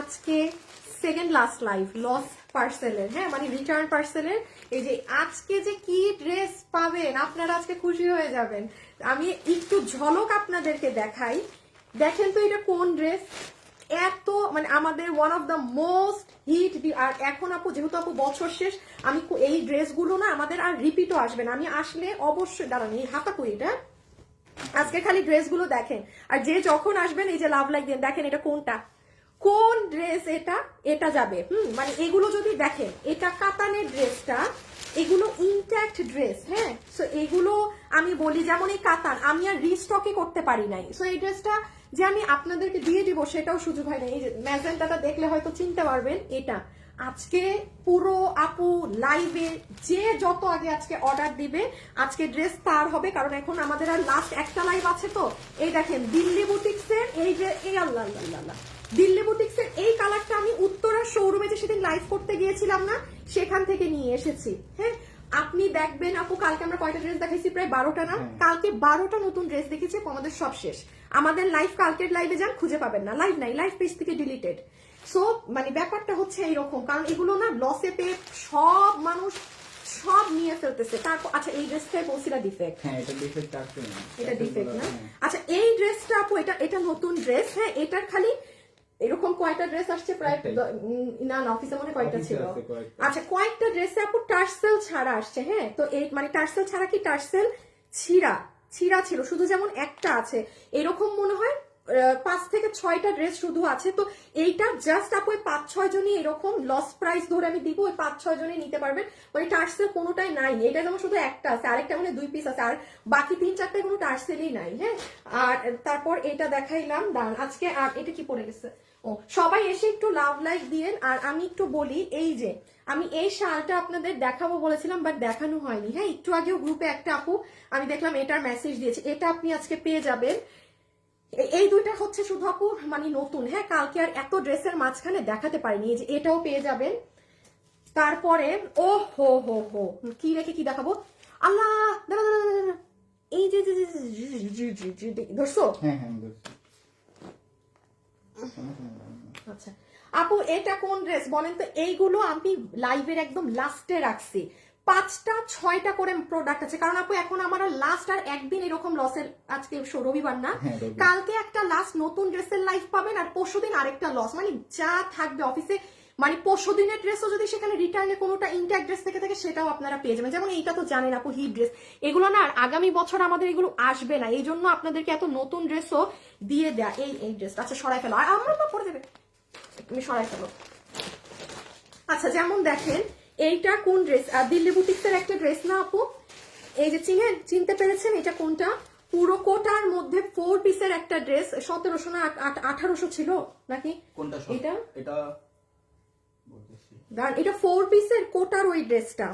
আজকে second last live loss পার্সেলের, হ্যাঁ মানে রিটার্ন পার্সেলের। এই যে আজকে যে কি ড্রেস পাবেন আপনারা আজকে খুশি হয়ে যাবেন। আমি একটু ঝলক আপনাদেরকে দেখাই, দেখেন তো এটা কোন ড্রেস। এত মানে আমাদের one of the most hit. আর এখন আপু যেহেতু আপু বছর শেষ, আমি এই ড্রেসগুলো না আমাদের আর রিপিটও আসবে না। আমি আসলে অবশ্যই দাঁড়ান এই হাতা করি এটা, আজকে খালি ড্রেসগুলো দেখেন। আর যে যখন আসবেন এই যে লাভ লাইক দেন, দেখেন এটা কোনটা, কোন ড্রেস এটা, এটা যাবে। মানে এগুলো যদি দেখেন, এটা কাতানের ড্রেসটা, এগুলো ইনট্যাক্ট ড্রেস, হ্যাঁ। সো এগুলো আমি বলি যেমন এই কাতান আমি আর রিস্টকই করতে পারি নাই। সো এই ড্রেসটা যে আমি আপনাদেরকে দিয়ে দিব সেটাও সুযোগ হয় না। এই যে ম্যাজেন্টাটা দেখলে হয়তো চিনতে পারবেন, এটা আজকে পুরো আপু লাইভে যে যত আগে আজকে অর্ডার দিবে আজকে ড্রেস তার হবে, কারণ এখন আমাদের আর লাস্ট একটা লাইভ আছে। তো এই দেখেন দিল্লি বুটিক্সের এই যে এই আল্লাহ আল্লাহ দিল্লি বুটিক্সের এই কালারটা আমি উত্তরার শোরুমে যে সেদিন লাইভ করতে গিয়েছিলাম না, সেখান থেকে নিয়ে এসেছি। হ্যাঁ আপনি দেখবেন আপু, কালকে আমরা কয়টা ড্রেস দেখাইছি, প্রায় 12টা না, কালকে 12টা নতুন ড্রেস দেখেছি। আমাদের সব শেষ। আমাদের লাইভ কালকের লাইভে যান, খুঁজে পাবেন না, লাইভ নাই, লাইভ পেজ থেকে ডিলিটেড। সো মানে ব্যাপারটা হচ্ছে এইরকম, কারণ এগুলো না লসে পেয়ে সব মানুষ সব নিয়ে ফেলতেছে। তারপর আচ্ছা এই ড্রেসটাই বলছিলা ডিফেক্ট, হ্যাঁ এটা ডিফেক্ট আছে না, এটা ডিফেক্ট না। আচ্ছা এই ড্রেসটা আপু এটা এটা নতুন ড্রেস, হ্যাঁ এটার খালি এরকম কয়টা ড্রেস আসছে, প্রায় না না অফিসে মনে কয়টা ছিল। আচ্ছা কয়েকটা ড্রেসে আপু টার্সেল ছাড়া আসছে, হ্যাঁ। তো এই মানে টার্সেল ছাড়া কি টার্সেল ছিঁড়া ছিঁড়া ছিল শুধু, যেমন একটা আছে এরকম মনে হয় 5 থেকে 6টা ড্রেস শুধু আছে। তো এইটা জাস্ট আপু 5-6 জনই এরকম লস প্রাইস ধরে আমি দিব, ওই 5-6 জনই নিতে পারবেন। মানে টার্সেল কোনোটাই নাই, এটা যেমন শুধু একটা আছে, আরেকটা মানে 2 পিস আছে, আর বাকি 3-4টায় কোনো টার্সেলই নাই, হ্যাঁ। আর তারপর এটা দেখাইলাম দাঁড়ান আজকে। আর এটা কি পড়ে গেছে, ও সবাই এসে একটু লাভ লাইক দিয়েন। আর আমি একটু বলি, এই যে আমি এই শালটা আপনাদের দেখাবো বলেছিলাম বাট দেখানো হয়নি, হ্যাঁ। একটু আগেও গ্রুপে একটা আপু আমি দেখলাম এটার মেসেজ দিয়েছে, এটা আপনি আজকে পেয়ে যাবেন। এই দুইটা হচ্ছে শুধু আপু মানে নতুন, হ্যাঁ কালকে আর এত ড্রেসের মাঝখানে দেখাতে পারিনি। এই যে এটাও পেয়ে যাবেন। তারপরে ও হো হো হো কি রেখে কি দেখাবো, আল্লাহ দাঁড়া দাঁড়া দাঁড়া, এই যে ধরছো, হ্যাঁ হ্যাঁ আচ্ছা আপু এটা কোন ড্রেস বলেন তো। এইগুলো আমি লাইভের একদম লাস্টে রাখছি, 5টা-6টা করে প্রোডাক্ট আছে, কারণ আপু এখন আমার লাস্ট আর একদিন এরকম লসের, আজকে রবিবার না, কালকে একটা লাস্ট নতুন ড্রেসের লাইভ পাবেন, আর পরশুদিন আরেকটা লস। মানে যা থাকবে অফিসে, মানে পরশুদিনের ড্রেসও যদি সেখানে রিটার্নে কোনোটা ইনট্যাক্ট ড্রেস থেকে থাকে সেটাও আপনারা পেয়ে যাবেন। যেমন এইটা তো জানেন আপু হিট ড্রেস, এগুলো না আগামী বছর আমাদের এগুলো আসবে না, এই জন্য আপনাদেরকে এত নতুন ড্রেসও দিয়ে দেয়। এই ড্রেসটা আচ্ছা সরাই ফেলো, আর আমরা তো পরে দেবে, তুমি সরাই ফেলো। আচ্ছা যেমন দেখেন এইটা কোন ড্রেস, দিল্লি বুটিক্সের একটা ড্রেস না আপু, এই যে চিনতে পেরেছেন এটা কোনটা, পুরো কোটার মধ্যে 4 পিসের একটা ড্রেস, 1700 না 1800 ছিল নাকি, কোনটা এটা এটা বলতেছি দাঁড়ান, এটা 4 পিসের কোটার ওই ড্রেসটা,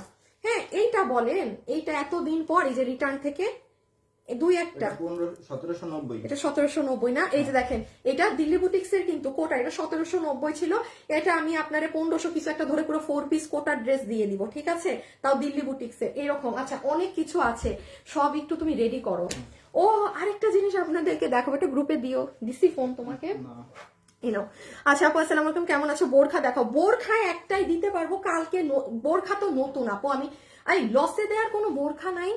হ্যাঁ এইটা বলেন, এইটা এতদিন পর এই যে রিটার্ন থেকে দুই একটা, 1790, এটা 1790 না। এই যে দেখেন এটা দিল্লি বুটিক্সের কিন্তু কোটা, এটা 1790 ছিল, এটা আমি আপনারে 1500 কিছু একটা ধরে পুরো 4 পিস কোটার ড্রেস দিয়ে দিব, ঠিক আছে, তাও দিল্লি বুটিক্সের এরকম। আচ্ছা অনেক কিছু আছে, সব একটু তুমি রেডি করো। ও আরেকটা জিনিস আপনাদেরকে দেখাবো, একটা গ্রুপে দিও, দিছি ফোন তোমাকে, এনো। আচ্ছা আপু আসসালামু আলাইকুম, কেমন আছো। বোরখা দেখাও, বোরখায় একটাই দিতে পারবো কালকে, বোরখা তো নতুন আপু, আমি এই লসে দেওয়ার কোনো বোরখা নাই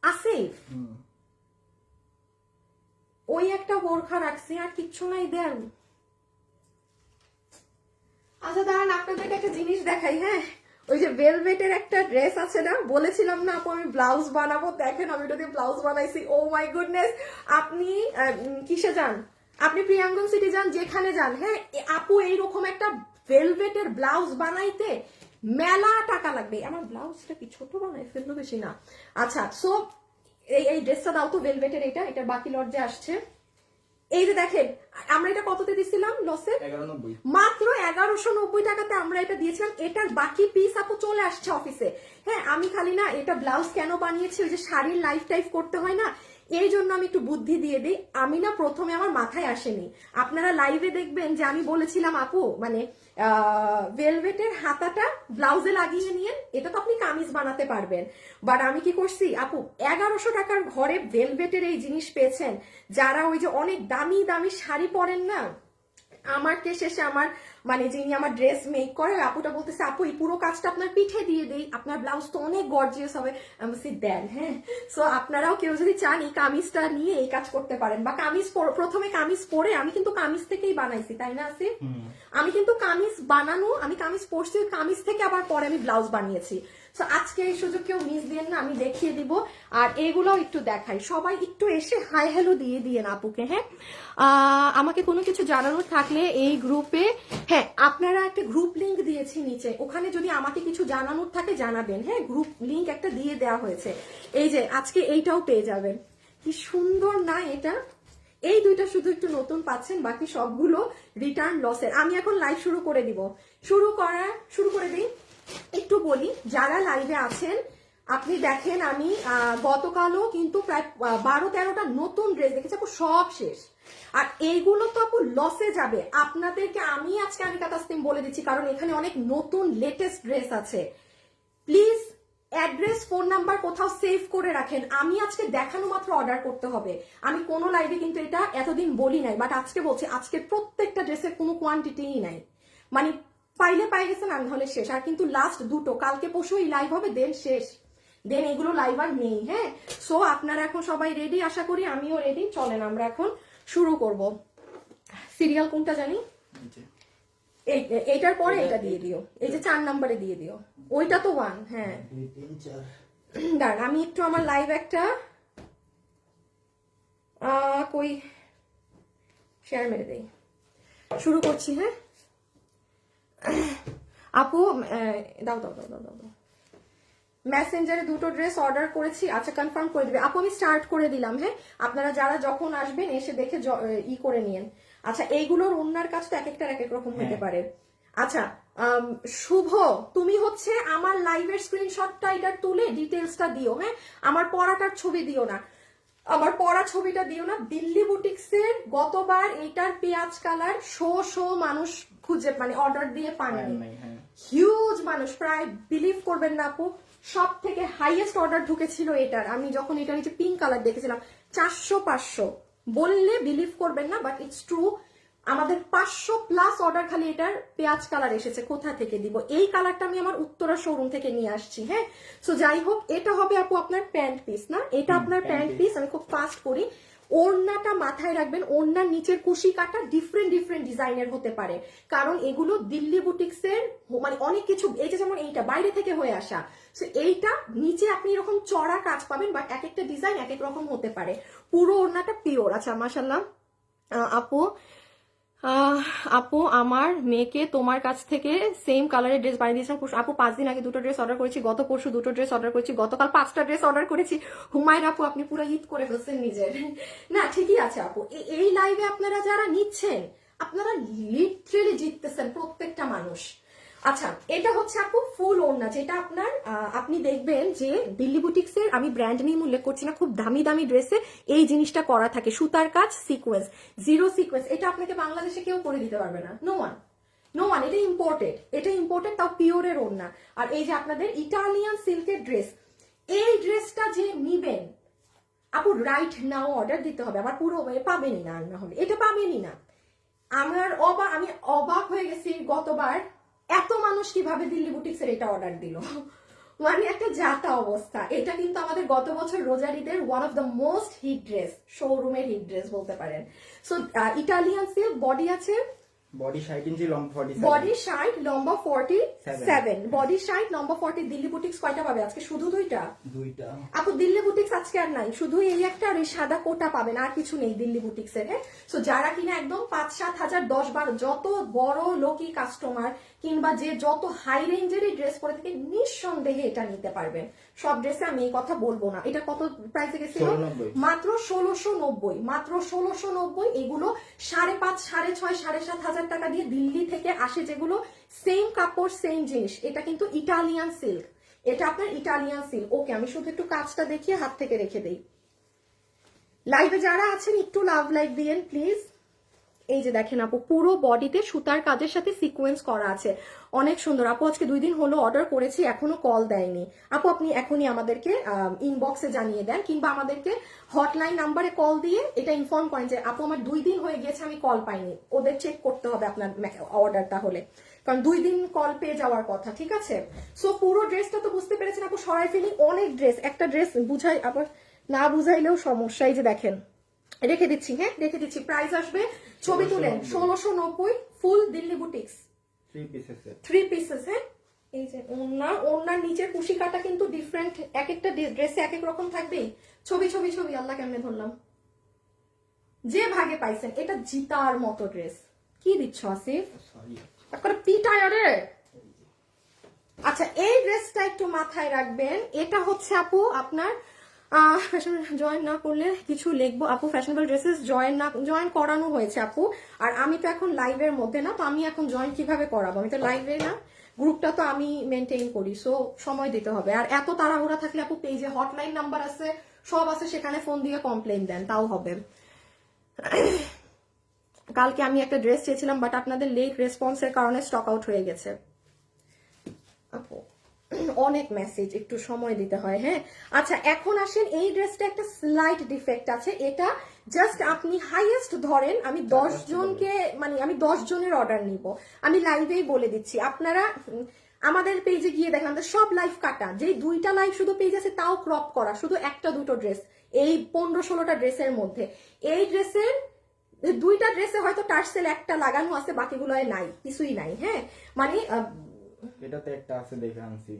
আছে, ওই একটা বোরখা রাখছি আর কিচ্ছু নাই দেন। আচ্ছা দাঁড়ান আপনাদেরকে একটা জিনিস দেখাই, হ্যাঁ ওই যে ভেলভেটের একটা ড্রেস আছে না, বলেছিলাম না আপু আমি ব্লাউজ বানাবো, দেখেন আমি ওটা দিয়ে ব্লাউজ বানাইছি। ও মাই গুডনেস, আপনি কিসে যান, আপনি প্রিয়াঙ্গন সিটি যান, যেখানে যান, হ্যাঁ আপু এইরকম একটা ভেলভেটের ব্লাউজ বানাইতে মেলা টাকা লাগবে। আমার ব্লাউজটা কি ছোট বানাই ফেললো বেশি না। আচ্ছা সো এই ড্রেসটা দাও তো ভেলভেটের, এটার বাকি লজ্জা আসছে। এই যে দেখেন আমরা এটা কততে দিছিলাম লসে, মাত্র 1190 টাকাতে আমরা এটা দিয়েছিলাম। এটার বাকি পিস আপু চলে আসছে অফিসে, হ্যাঁ আমি খালি না এটা ব্লাউজ কেন বানিয়েছি, ওই যে শাড়ির লাইফ টাইপ করতে হয় না, এই জন্য আমি একটু বুদ্ধি দিয়ে দিই। আমি না প্রথমে আমার মাথায় আসেনি, আপনারা লাইভে দেখবেন যে আমি বলেছিলাম আপু মানে ভেলভেটের হাতাটা ব্লাউজে লাগিয়ে নিয়ে, এটা তো আপনি কামিজ বানাতে পারবেন। বাট আমি কি করছি আপু, 1100 টাকার ঘরে ভেলভেটের এই জিনিস পেয়েছেন, যারা ওই যে অনেক দামি দামি শাড়ি পরেন না, আমাকে শেষে আমার মানে যিনি আমার ড্রেস মেক করে আপুটা বলতেছে আপু এই পুরো কাজটা আপনার পিঠে দিয়ে দেই, আপনার ব্লাউজ তো অনেক গর্জিয়াস হবে। আমি বলছি দেন, হ্যাঁ। সো আপনারাও কেউ যদি চান এই কামিজটা নিয়ে এই কাজ করতে পারেন, বা কামিজ প্রথমে কামিজ পরে, আমি কিন্তু কামিজ থেকেই বানাইছি তাই না আসিফ? আমি কিন্তু কামিজ বানানো, আমি কামিজ পরছি, কামিজ থেকে আবার পরে আমি ব্লাউজ বানিয়েছি। তো আজকে এই সুযোগ কেউ মিস দিয়েন না, আমি দেখিয়ে দিব। আর এগুলোও একটু দেখাই, সবাই একটু এসে হাই হ্যালো দিয়ে দিয়েন আপুকে, হ্যাঁ। আমাকে কোনো কিছু জানানোর থাকলে এই গ্রুপে, হ্যাঁ আপনারা একটা গ্রুপ লিংক দিয়েছি নিচে, ওখানে যদি আমাকে কিছু জানানোর থাকে জানাবেন, হ্যাঁ। গ্রুপ লিংক একটা দিয়ে দেওয়া হয়েছে। এই যে আজকে এইটাও পেয়ে যাবেন, কি সুন্দর না এটা। এই দুইটা শুধু একটু নতুন পাচ্ছেন, বাকি সবগুলো রিটার্ন লসের। আমি এখন লাইভ শুরু করে দিব, শুরু করে দিই। একটু বলি যারা লাইভে আছেন, আপনি দেখেন আমি গতকালও কিন্তু প্রায় 12-13টা নতুন ড্রেস দেখেছি আপু, সব শেষ। আর এইগুলো তো আপু লসে যাবে আপনাদেরকে। আমি আজকে আনিকা তাসনিম বলে দিচ্ছি, কারণ এখানে অনেক নতুন লেটেস্ট ড্রেস আছে। প্লিজ অ্যাড্রেস, ফোন নাম্বার কোথাও সেভ করে রাখেন। আমি আজকে দেখানো মাত্র অর্ডার করতে হবে। আমি কোনো লাইভে কিন্তু এটা এতদিন বলি নাই, বাট আজকে বলছি, আজকে প্রত্যেকটা ড্রেসের কোনো কোয়ান্টিটিই নাই, মানে পাইলে পাই গেছেন, আমি হলে শেষ। আর কিন্তু লাস্ট দুটো, কালকে পরশু এই লাইভ হবে, দেন শেষ, দেন এগুলো লাইভ আর নেই, হ্যাঁ। সো আপনারা এখন সবাই রেডি, আশা করি আমিও রেডি। চলেন আমরা এখন শুরু করব। সিরিয়াল কোনটা জানি, এইটার পরে এটা দিয়ে দিও, এই যে 4 নম্বরে দিয়ে দিও, ওইটা তো 1, হ্যাঁ। দাঁড়ান আমি একটু আমার লাইভ একটা কই শেয়ার মেরে দেই, শুরু করছি, হ্যাঁ। আপু দাও দাও দাও দাও দাও, মেসেঞ্জারে দুটো ড্রেস অর্ডার করেছি, আচ্ছা কনফার্ম করে দিবে আপু। আমি স্টার্ট করে দিলাম, হ্যাঁ। আপনারা যারা যখন আসবেন এসে দেখে ই করে নিয়েন। আচ্ছা এইগুলোর ওন্নার কাজ তো এক একটার এক এক রকম হতে পারে। আচ্ছা শুভ, তুমি হচ্ছে আমার লাইভের স্ক্রিনশটটা এটা তুলে ডিটেলসটা দিও, হ্যাঁ। আমার পড়াটার ছবি দিও না, আমার পড়া ছবিটা দিও না। দিল্লি বুটিক্সের গতবার এইটার পেঁয়াজ কালার শো মানুষ খুঁজে মানে অর্ডার দিয়ে পায়নি, হিউজ মানুষ, প্রায় বিলিভ করবেন না আপু, সব থেকে হাইয়েস্ট অর্ডার ঢুকেছিল এটার। আমি যখন এটা নিচে পিঙ্ক কালার দেখেছিলাম 400-500, বললে বিলিভ করবেন না, বাট ইটস ট্রু। আমাদের 500+ অর্ডার খালি এটার পেঁয়াজ কালার এসেছে। কোথা থেকে দিব? এই কালারটা আমি আমার উত্তরা শোরুম থেকে নিয়ে আসছি, হ্যাঁ। সো যাই হোক, এটা হবে আপু আপনার প্যান্ট পিস, না এটা আপনার প্যান্ট পিস। আমি খুব ফাস্ট করি। ওড়নাটা মাথায় রাখবেন, ওড়নার নিচের কুশি কাটা ডিফারেন্ট ডিজাইনের হতে পারে, কারণ এগুলো দিল্লি বুটিক্সের মানে অনেক কিছু, এই যে যেমন এইটা বাইরে থেকে হয়ে আসা, সো এইটা নিচে আপনি এরকম চড়া কাজ পাবেন, বাট এক একটা ডিজাইন এক এক রকম হতে পারে। পুরো ওড়নাটা পিওর। আচ্ছা মাশাআল্লাহ আপু আমার মেয়েকে তোমার কাছ থেকে সেম কালারের ড্রেস বানিয়ে দিয়েছিলাম আপু। 5 দিন আগে দুটো ড্রেস অর্ডার করেছি, গত পরশু দুটো ড্রেস অর্ডার করেছি, গতকাল 5টা ড্রেস অর্ডার করেছি। হুমায়রা আপু আপনি পুরো হিট করে ফেলছেন নিজের। না ঠিকই আছে আপু, এই লাইভে আপনারা যারা নিচ্ছেন আপনারা লিটারেলি জিততেছেন প্রত্যেকটা মানুষ। আচ্ছা এটা হচ্ছে আপু ফুল ওড়না, যেটা আপনার আপনি দেখবেন যে দিল্লি বুটিক্সের, আমি ব্র্যান্ড নেম উল্লেখ করছি না, খুব দামি দামি ড্রেসে এই জিনিসটা করা থাকে, সুতার কাজ, সিকোয়েন্স, জিরো সিকোয়েন্স। এটা আপনাকে বাংলাদেশে কেউ করে দিতে পারবে না, নো ওয়ান। এটা ইম্পোর্টেড, তাও পিওরের ওড়না। আর এই যে আপনাদের ইটালিয়ান সিল্কের ড্রেস, এই ড্রেসটা যে নিবেন আপু রাইট নাও অর্ডার দিতে হবে, আবার পুরো পাবেনই না, না হলে এটা পাবেনই না। আমি অবাক হয়ে গেছি গতবার এত মানুষ কিভাবে দিল্লি বুটিক্সের এটা অর্ডার দিল, মানে একটা জাতা অবস্থা। এটা কিন্তু আমাদের গত বছর রোজার ঈদের one of the most hit dress, শোরুমের হিট ড্রেস বলতে পারেন। সো ইটালিয়ান সিল্ক, বডি আছে, বডি 60 ইঞ্চি, লম্বা 47, বডি 60 লম্বা 47, বডি 60 লম্বা 40। দিল্লি বুটিক্স কয়টা পাবে আজকে? শুধু দুইটা আপু। দিল্লি বুটিক্স আজকে আর নাই, শুধু এই একটা আর এই সাদা কোটা পাবেন, আর কিছু নেই দিল্লি বুটিক্স এর। সো যারা কিনা একদম 5-7 হাজার 10-12 যত বড় লোকই কাস্টমার, কিংবা যে যত হাই রেঞ্জেরই ড্রেস পরে থেকে নিঃসন্দেহে এটা নিতে পারবেন। সব ড্রেসে আমি এই কথা বলবো না। এটা কত প্রাইসে গেছিল? মাত্র 1690, মাত্র 1690। এগুলো 5.5, 6.5, 7.5 হাজার টাকা দিয়ে দিল্লি থেকে আসে, যেগুলো সেম কাপড় সেম জিনিস। এটা কিন্তু ইটালিয়ান সিল্ক, এটা আপনার ইটালিয়ান সিল্ক। ওকে আমি শুধু একটু কাজটা দেখিয়ে হাত থেকে রেখে দেই। লাইভে যারা আছেন একটু লাভ লাইক দিয়েন প্লিজ। এই যে দেখেন আপু, পুরো বডিতে সুতার কাজের সাথে সিকোয়েন্স করা আছে, অনেক সুন্দর। আপু আজকে 2 দিন হলো অর্ডার করেছি, এখনো কল দেয়নি আপু। আপনি এখনই আমাদেরকে ইনবক্সে জানিয়ে দেন, কিংবা আমাদেরকে হটলাইন নাম্বারে কল দিয়ে এটা ইনফর্ম করেন যে আপু আমার 2 দিন হয়ে গেছে, আমি কল পাইনি। ওদের চেক করতে হবে আপনার অর্ডারটা হলে, কারণ 2 দিন কল পেয়ে যাওয়ার কথা, ঠিক আছে? সো পুরো ড্রেসটা তো বুঝতে পেরেছেন আপু, সরাই ফেলি। অনেক ড্রেস, একটা ড্রেস বুঝাই আবার না বুঝাইলেও সমস্যা। এই যে দেখেন, রেখে দিচ্ছি, হ্যাঁ রেখে দিচ্ছি। প্রাইস আসবে, ছবি তুলেন, 1690, ফুল দিল্লি বুটিক্স, 3 পিসেস। হ্যাঁ, এই যে ওনার নিচের কুশি কাটা কিন্তু ডিফারেন্ট, এক একটা ড্রেসে এক এক রকম থাকবে। ছবি ছবি ছবি, আল্লাহ কেমনে ধরলাম, যে ভাগে পাইছেন। এটা জিতার মতো ড্রেস। কি দিচ্ছ আসিফ, একটা পিটায়ারে। আচ্ছা, এই ড্রেসটা একটু মাথায় রাখবেন। এটা হচ্ছে আপু আপনার ফ্যাশন জয়েন না করলে কিছু লিখবো আপু, ফ্যাশনেবল ড্রেসেস জয়েন করানো হয়েছে আপু। আর আমি তো এখন লাইভের মধ্যে না, তো আমি এখন জয়েন কিভাবে করাবো? আমি তো লাইভে না, গ্রুপটা তো আমি মেনটেন করি, সো সময় দিতে হবে। আর এত তাড়াহুড়া থাকলে আপু, পেজে হটলাইন নাম্বার আছে, সব আছে, সেখানে ফোন দিয়ে কমপ্লেন দেন, তাও হবে। কালকে আমি একটা ড্রেস চেয়েছিলাম, বাট আপনাদের লেট রেসপন্সের কারণে স্টক আউট হয়ে গেছে আপু। অনেক মেসেজ, একটু সময় দিতে হয়। হ্যাঁ, আচ্ছা এখন আসেন, এই ড্রেসটা একটা স্লাইট ডিফেক্ট আছে। এটা জাস্ট আপনি হাইয়েস্ট ধরেন, আমি 10 জনকে, মানে আমি 10 জনের অর্ডার নিব, আমি লাইভেই বলে দিচ্ছি। আপনারা আমাদের পেজে গিয়ে দেখেন, আমাদের সব লাইভ কাটা, যেই 2টা লাইভ শুধু পেজ আছে তাও ক্রপ করা, শুধু 1টা 2টো ড্রেস, এই 15-16টা ড্রেসের মধ্যে। এই ড্রেসের 2টা ড্রেসে হয়তো টার্সেল একটা লাগানো আছে, বাকিগুলোয় নাই, কিছুই নাই। হ্যাঁ, মানে এটাতে একটা আছে, দেখে আনছি।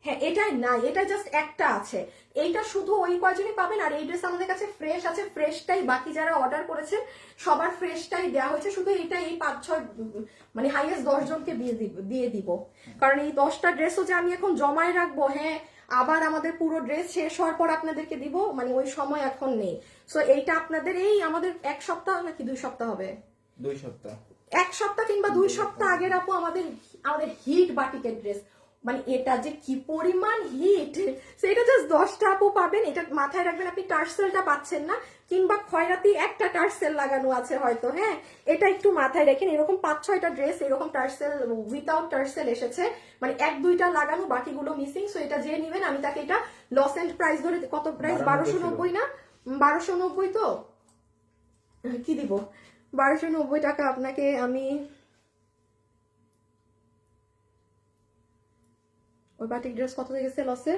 হ্যাঁ, এটাই নাই, এটা জাস্ট একটা আছে। এইটা শুধু ওই কয়জনই পাবেন। আর এই ড্রেস আমাদের কাছে ফ্রেশ আছে, ফ্রেশটাই বাকি যারা অর্ডার করেছেন সবার ফ্রেশটাই দেওয়া হয়েছে। শুধু এটা এই 5-6 মানে হাইয়েস্ট 10 জনকে দিয়ে দিব, কারণ এই 10টা ড্রেসও যে আমি এখন জমায় রাখবো, হ্যাঁ আবার আমাদের পুরো ড্রেস শেষ হওয়ার পর আপনাদেরকে দিব, মানে ওই সময় এখন নেই। সো এইটা আপনাদের এই আমাদের 1 সপ্তাহ নাকি 2 সপ্তাহ হবে, 2 সপ্তাহ, 1 সপ্তাহ কিংবা 2 সপ্তাহ আগের আপু আমাদের হিট বাটিকের ড্রেস, মানে এটা যে কি পরিমাণ হিট, সেটা জাস্ট 10টা আপু পাবেন। এটা মাথায় রাখবেন, আপনি টার্সেলটা পাচ্ছেন না, কিংবা খয়রাতি একটা টার্সেল লাগানো আছে হয়তো। হ্যাঁ, এটা একটু মাথায় রাখেন। এরকম 5-6টা ড্রেস এরকম টার্সেল উইথাউট টার্সেল এসেছে, মানে 1-2টা লাগানো, বাকিগুলো মিসিং। সো এটা যে নেবেন, আমি তাকে এটা লস এন্ড প্রাইস ধরে, কত প্রাইস, 1290 না, 1290 তো কি দিব, 1290 টাকা আপনাকে আমি। ওই বাটিক ড্রেস কত হয়ে গেছে লসে,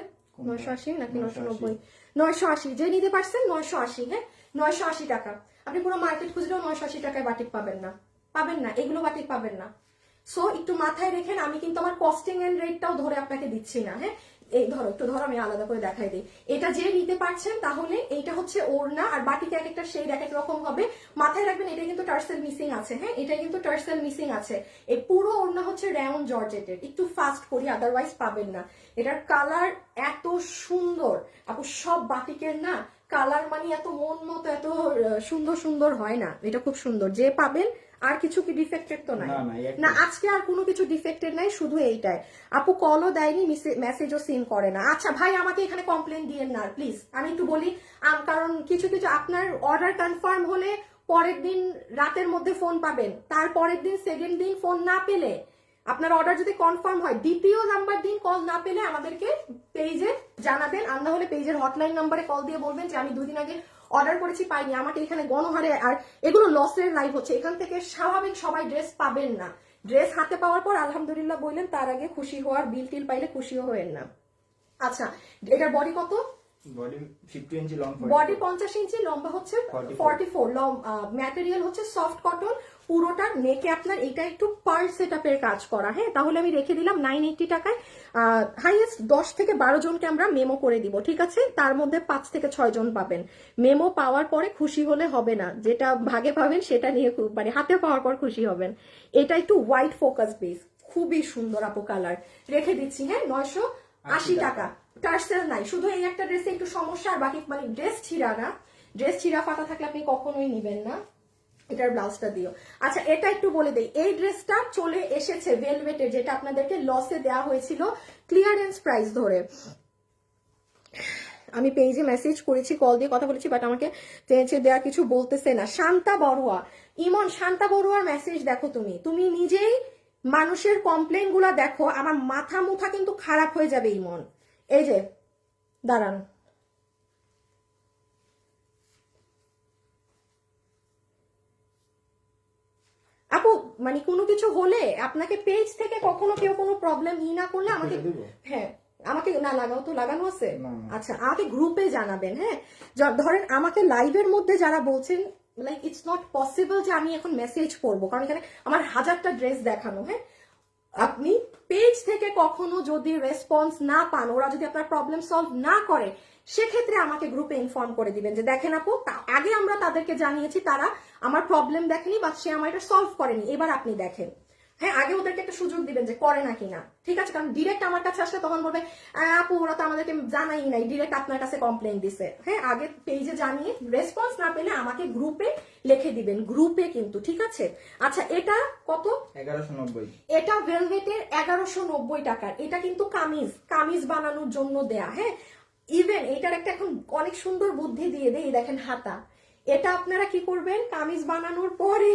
980 নাকি 990? 980, যে নিতে পারছেন 980। হ্যাঁ, 980 টাকা। আপনি পুরো মার্কেট খুঁজলেও 980 টাকায় বাটিক পাবেন না, পাবেন না, এগুলো বাটিক পাবেন না। সো একটু মাথায় রেখেন, আমি কিন্তু আমার কস্টিং এন্ড রেটটাও ধরে আপনাকে দিচ্ছি না। হ্যাঁ, এই ধরো, একটু ধরো, আমি আলাদা করে দেখাই দিই। এটা যে নিতে পারছেন, তাহলে এইটা হচ্ছে ওড়না, আর বাটিতে এক একটা শেড এক এক রকম হবে। মাথায় রাখবেন, এটা কিন্তু টার্সেল মিসিং আছে। হ্যাঁ, এটা কিন্তু টার্সেল মিসিং আছে। এই পুরো ওড়না হচ্ছে রাউন্ড জর্জেটের। একটু ফাস্ট করি, আদারওয়াইজ পাবেন না। এটার কালার এত সুন্দর আপু, সব বাটিকের না কালার মানে এত মন মতো, এত সুন্দর সুন্দর হয় না। এটা খুব সুন্দর, যে পাবেন। আর কিছু কি ডিফেক্টেড তো নাই না, আজকে আর কোনো কিছু ডিফেক্টেড নাই, শুধু এইটাই। আপু কলও দেয়নি, মেসেজও সিন করে না। আচ্ছা ভাই, আমাকে এখানে কমপ্লেন দিয়েন না প্লিজ, আমি একটু বলি। কারণ কিছু কিছু আপনার অর্ডার কনফার্ম হলে পরের দিন রাতের মধ্যে ফোন পাবেন, তার পরের দিন সেকেন্ড দিন ফোন না পেলে, আপনার অর্ডার যদি কনফার্ম হয়, দ্বিতীয় নাম্বার দিন কল না পেলে আমাদেরকে পেজে জানাবেন। আর না হলে পেজের হটলাইন নাম্বারে কল দিয়ে বলবেন যে আমি 2 দিন আগে অর্ডার করেছি, পাইনি, আমাকে এখানে গণহারে। আর এগুলো লসের লাইভ হচ্ছে, এখান থেকে স্বাভাবিক সবাই ড্রেস পাবেন না। ড্রেস হাতে পাওয়ার পর আলহামদুলিল্লাহ বললেন, তার আগে খুশি হওয়ার, বিল টিল পাইলে খুশিও হবেন না। আচ্ছা, এটার বডি কত? বডি 50 ইঞ্চি লং, বডি 50 ইঞ্চি, লম্বা হচ্ছে 44, ম্যাটেরিয়াল হচ্ছে সফট কটন, পুরোটা নেকে আপনার এটা একটু পার্ল সেটআপের কাজ করা। হ্যাঁ, তাহলে আমি রেখে দিলাম 980 টাকায়। হাইয়েস্ট 10 থেকে 12 জনকে আমরা মেমো করে দিব, ঠিক আছে? তার মধ্যে 5 থেকে 6 জন পাবেন। মেমো পাওয়ার পরে খুশি হলে হবে না, যেটা ভাগে পাবেন সেটা নিয়ে মানে হাতে পাওয়ার পর খুশি হবেন। এটা একটু হোয়াইট ফোকাস বেস, খুবই সুন্দর আপু কালার, রেখে দিচ্ছি। হ্যাঁ, 980 টাকা। টার্সেল নাই, শুধু এই একটা ড্রেসে একটু সমস্যা, আর বাকি মানে ড্রেস ছিঁড়া না, ড্রেস ছিঁড়া ফাটা থাকলে আপনি কখনোই নিবেন না। এটার ব্লাউজটা দিও। আচ্ছা, এটা একটু বলে দেই, এই ড্রেসটা চলে এসেছে ভেলভেটের, যেটা আপনাদেরকে লসে দেওয়া হয়েছিল ক্লিয়ারেন্স প্রাইস ধরে। আমি পেজে মেসেজ করেছি, কল দিয়ে কথা বলেছি, বাট আমাকে চেয়েছে দেওয়া কিছু বলতেছে না। শান্তা বড়ুয়া, ইমন শান্তা বড়ুয়ার মেসেজ দেখো, তুমি নিজেই মানুষের কমপ্লেন গুলা দেখো, আমার মাথা মুথা কিন্তু খারাপ হয়ে যাবে ইমন। এই যে দাঁড়ান, আপু মানে কোনো কিছু হলে আপনাকে পেজ থেকে কখনো কেউ কোনো প্রবলেম না করলে আমাকে, হ্যাঁ আমাকে না লাগাও তো, লাগানো আছে, আচ্ছা আমাকে গ্রুপে জানাবেন। হ্যাঁ ধরেন আমাকে লাইভের মধ্যে যারা বলছেন লাইক ইটস নট পসিবল যে আমি এখন মেসেজ করবো, কারণ এখানে আমার হাজারটা ড্রেস দেখানো। হ্যাঁ আপনি পেজ থেকে কখনো যদি রেসপন্স না পান, ওরা যদি আপনার প্রবলেম সলভ না করে, সেক্ষেত্রে আমাকে গ্রুপে ইনফর্ম করে দিবেন যে দেখেন আপু আগে আমরা তাদেরকে জানিয়েছি, তারা আমার প্রবলেম দেখেনি বা সে আমার এটা সলভ করেনি, এবার আপনি দেখেন। হ্যাঁ আগে ওদেরকে একটা সুযোগ দিবেন যে করে নাকি না, ঠিক আছে? কারণ ডিরেক্ট আমার কাছে আসলে তখন বলবে আপু ওরা তো আমাদেরকে জানাই নাই, ডিরেক্ট আপনার কাছে কমপ্লেন দিছে। হ্যাঁ আগে পেজে জানিয়ে রেসপন্স না পেলে আমাকে গ্রুপে লিখে দিবেন, গ্রুপে কিন্তু, ঠিক আছে? আচ্ছা এটা কত? 1190। এটা ভেলভেটের 1190 টাকার। এটা কিন্তু কামিজ বানানোর জন্য দেয়া। হ্যাঁ ইভেন এটার একটা এখন অনেক সুন্দর বুদ্ধি দিয়ে দেয়, দেখেন হাতা। এটা আপনারা কি করবেন, কামিজ বানানোর পরে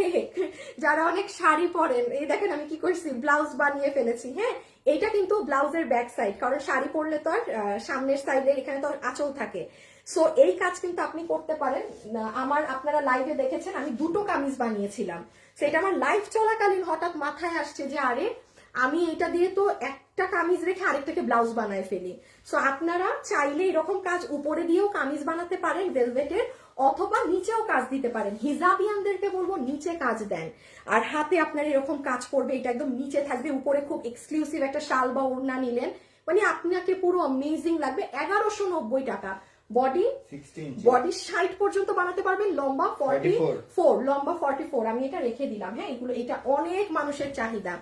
যারা অনেক শাড়ি পরেন, এই দেখেন আমি কি করছি, ব্লাউজ বানিয়ে ফেলেছি। হ্যাঁ এটা কিন্তু ব্লাউজের ব্যাক সাইড, কারণ শাড়ি পরলে তো আর সামনের সাইডে এখানে তো আঁচল থাকে। সো এই কাজ কিন্তু আপনি করতে পারেন। আপনারা লাইভে দেখেছেন আমি দুটো কামিজ বানিয়েছিলাম, সেটা আমার লাইভ চলাকালীন হঠাৎ মাথায় আসছে যে আরে আমি এটা দিয়ে তো একটা কামিজ রেখে আরেকটাকে ব্লাউজ বানায় ফেলি। সো আপনারা চাইলে এরকম কাজ উপরে দিয়েও কামিজ বানাতে পারেন ভেলভেটের, অথবা নিচেও কাজ দিতে পারেন। হিজাবিয়ানদেরকে বলবো নিচে কাজ দেন, আর হাতে আপনার এরকম কাজ করবে, এটা একদম নিচে থাকবে, উপরে খুব এক্সক্লুসিভ একটা শাল বা ওড়না নিলেন, মানে আপনাকে পুরো অ্যামেজিং লাগবে। 1190 টাকা। বডি 60 পর্যন্ত বানাতে পারবেন, লম্বা 44, লম্বা 44। আমি এটা রেখে দিলাম। হ্যাঁ এগুলো, এটা অনেক মানুষের চাহিদা।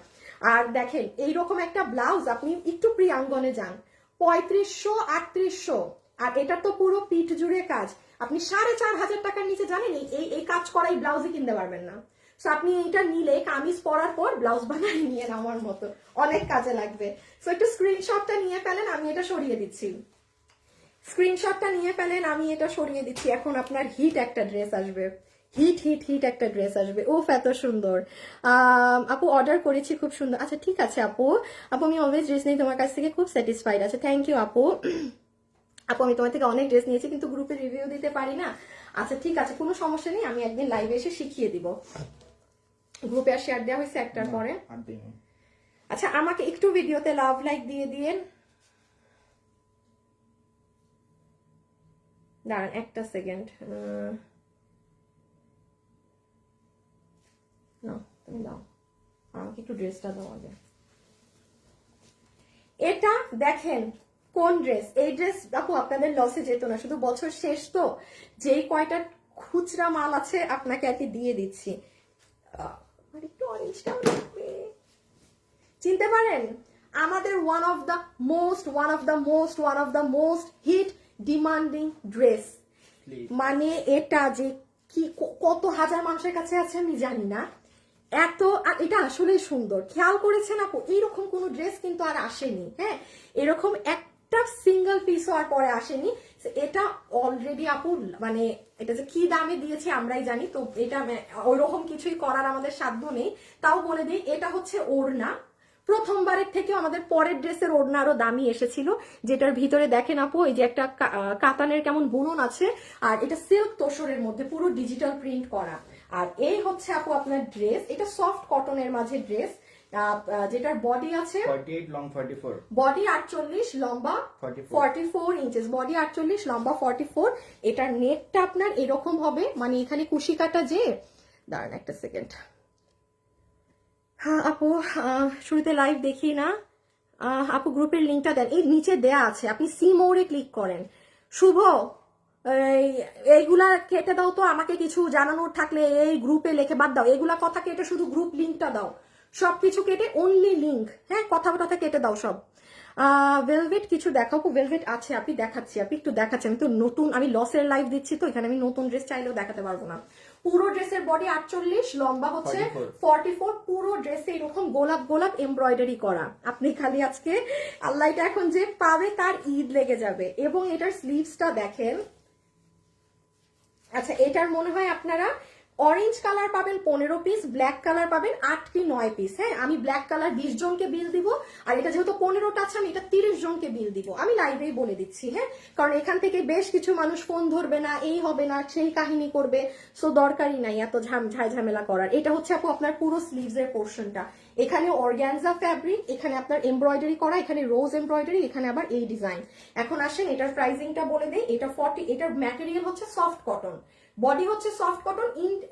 আর দেখেন এইরকম একটা ব্লাউজ আপনি একটু প্রিয়াঙ্গনে যান, 3500 3800, আর এটা তো পুরো পিঠ জুড়ে কাজ। আপনি 4500 টাকার নিচে জানেন এই কাজ করাই ব্লাউজে কিনতে পারবেন না। সো আপনি এটা নিলে কামিজ পরার পর ব্লাউজ বানায় নিয়ে আমার মতো অনেক কাজে লাগবে। সো একটু স্ক্রিনশটটা নিয়ে ফেলেন, আমি এটা সরিয়ে দিচ্ছি। স্ক্রিনশটটা নিয়ে ফেলেন, আমি এটা সরিয়ে দিচ্ছি। এখন আপনার হিট একটা ড্রেস আসবে, হিট একটা ড্রেস আসবে। ও এত সুন্দর। আপু অর্ডার করেছি, খুব সুন্দর। আচ্ছা ঠিক আছে আপু, আমি অলওয়েজ ড্রেস নিই তোমার কাছ থেকে, খুব স্যাটিসফাইড। আচ্ছা থ্যাংক ইউ আপু। আমি তোমার থেকে অনেক ড্রেস নিয়েছি, কিন্তু গ্রুপে রিভিউ দিতে পারি না। আচ্ছা ঠিক আছে, কোনো সমস্যা নেই, আমি একদিন লাইভে এসে শিখিয়ে দিব। গ্রুপে আর শেয়ার দেওয়া হয়েছে একটার পরে। আচ্ছা আমাকে একটু ভিডিওতে লাভ লাইক দিয়ে দিয়েন, দাঁড়ান একটা সেকেন্ড। না তুমি দাও, আমাকে একটু ড্রেসটা দাও আগে। এটা দেখেন কোন ড্রেস, এই ড্রেস আপু আপনাদের লসে যেত না, শুধু বছর শেষ তো যেই কয়টা খুচরা মাল আছে আপনাকে আর কি দিয়ে দিচ্ছি। একটু অরেঞ্জটা চিনতে পারেন, আমাদের one of the most hit demanding dress. মানে এটা যে কি কত হাজার মানুষের কাছে আছে আমি জানি না, এত। আর এটা আসলে সুন্দর, খেয়াল করেছেন আপু, এইরকম কোন ড্রেস কিন্তু আর আসেনি। হ্যাঁ এরকম একটা সিঙ্গেল পিসও আর পরে আসেনি। এটা অলরেডি আপু মানে এটা যে কি দামে দিয়েছি আমরাই জানি, তো এটা ওইরকম কিছুই করার আমাদের সাধ্য নেই। তাও বলে দিই, এটা হচ্ছে ওড়না। প্রথমবারের থেকেও আমাদের পরের ড্রেসের ওড়না আরো দামি এসেছিল, যেটার ভিতরে দেখেন আপু এই যে একটা কাতানের কেমন বুনন আছে, আর এটা সিল্ক তোসরের মধ্যে পুরো ডিজিটাল প্রিন্ট করা। আর এই হচ্ছে আপু আপনার ড্রেস, এটা সফট কটনের মাঝে ড্রেস, যেটার বডি আছে 48 লং 44, বডি 48 লম্বা 44 ইঞ্চেস, বডি 48 লম্বা 44। এটার নেকটা আপনার এরকম হবে, মানে এখানে কুশি কাটা, যে দাঁড়ান একটা সেকেন্ড। হ্যাঁ আপু শুরুতে লাইভ দেখি না আপু, গ্রুপের লিঙ্কটা দেন, এই নিচে দেয়া আছে, আপনি সি মোড়ে ক্লিক করেন। শুভ এইগুলা কেটে দাও তো, আমাকে কিছু জানানোর থাকলে এই গ্রুপে লিখে বাদ দাও, এগুলা কথা কেটে শুধু গ্রুপ লিঙ্কটা দাও, সবকিছু কেটে অনলি লিঙ্ক। হ্যাঁ কথা কেটে দাও সব। ভেলভেট কিছু দেখাবো, ভেলভেট আছে আপনি দেখাচ্ছি, আপনি একটু দেখাচ্ছি। আমি তো নতুন, আমি লসের লাইভ দিচ্ছি তো এখানে, আমি নতুন ড্রেস চাইলেও দেখাতে পারবো না। পুরো ড্রেসের বডি 48, লম্বা হচ্ছে 44, পুরো ড্রেসে এরকম গোলাপ গোলাপ এমব্রয়ডারি করা। আপনি খালি আজকে আল্লাহ এটা এখন যে পাবে তার ঈদ লেগে যাবে। এবং এটার স্লিভসটা দেখেন। আচ্ছা, এটার মনে হয় আপনারা অরেঞ্জ কালার পাবেন 15 পিস, ব্ল্যাক কালার পাবেন 8 কি 9 পিস। হ্যাঁ, আমি ব্ল্যাক কালার 20 জনকে বিল দিব, আর এটা যেহেতু 15টা আছে আমি এটা 30 জনকে বিল দিব। আমি লাইভেই বলে দিচ্ছি, হ্যাঁ, কারণ এখান থেকে বেশ কিছু মানুষ ফোন ধরবে না, এই হবে না, সেই কাহিনী করবে, সো দরকারই নাই এত ঝামেলা করার। এটা হচ্ছে আপু আপনার পুরো স্লিভস এর পোর্শনটা। এখানে অর্গানজা ফ্যাব্রিক, এখানে আপনার এমব্রয়ডারি করা, এখানে রোজ এমব্রয়ডারি, এখানে আবার এই ডিজাইন। এখন আসেন এটার প্রাইসিংটা বলে দেই। এটা 40, এটার ম্যাটেরিয়াল হচ্ছে সফট কটন, বডি হচ্ছে সফট কটন,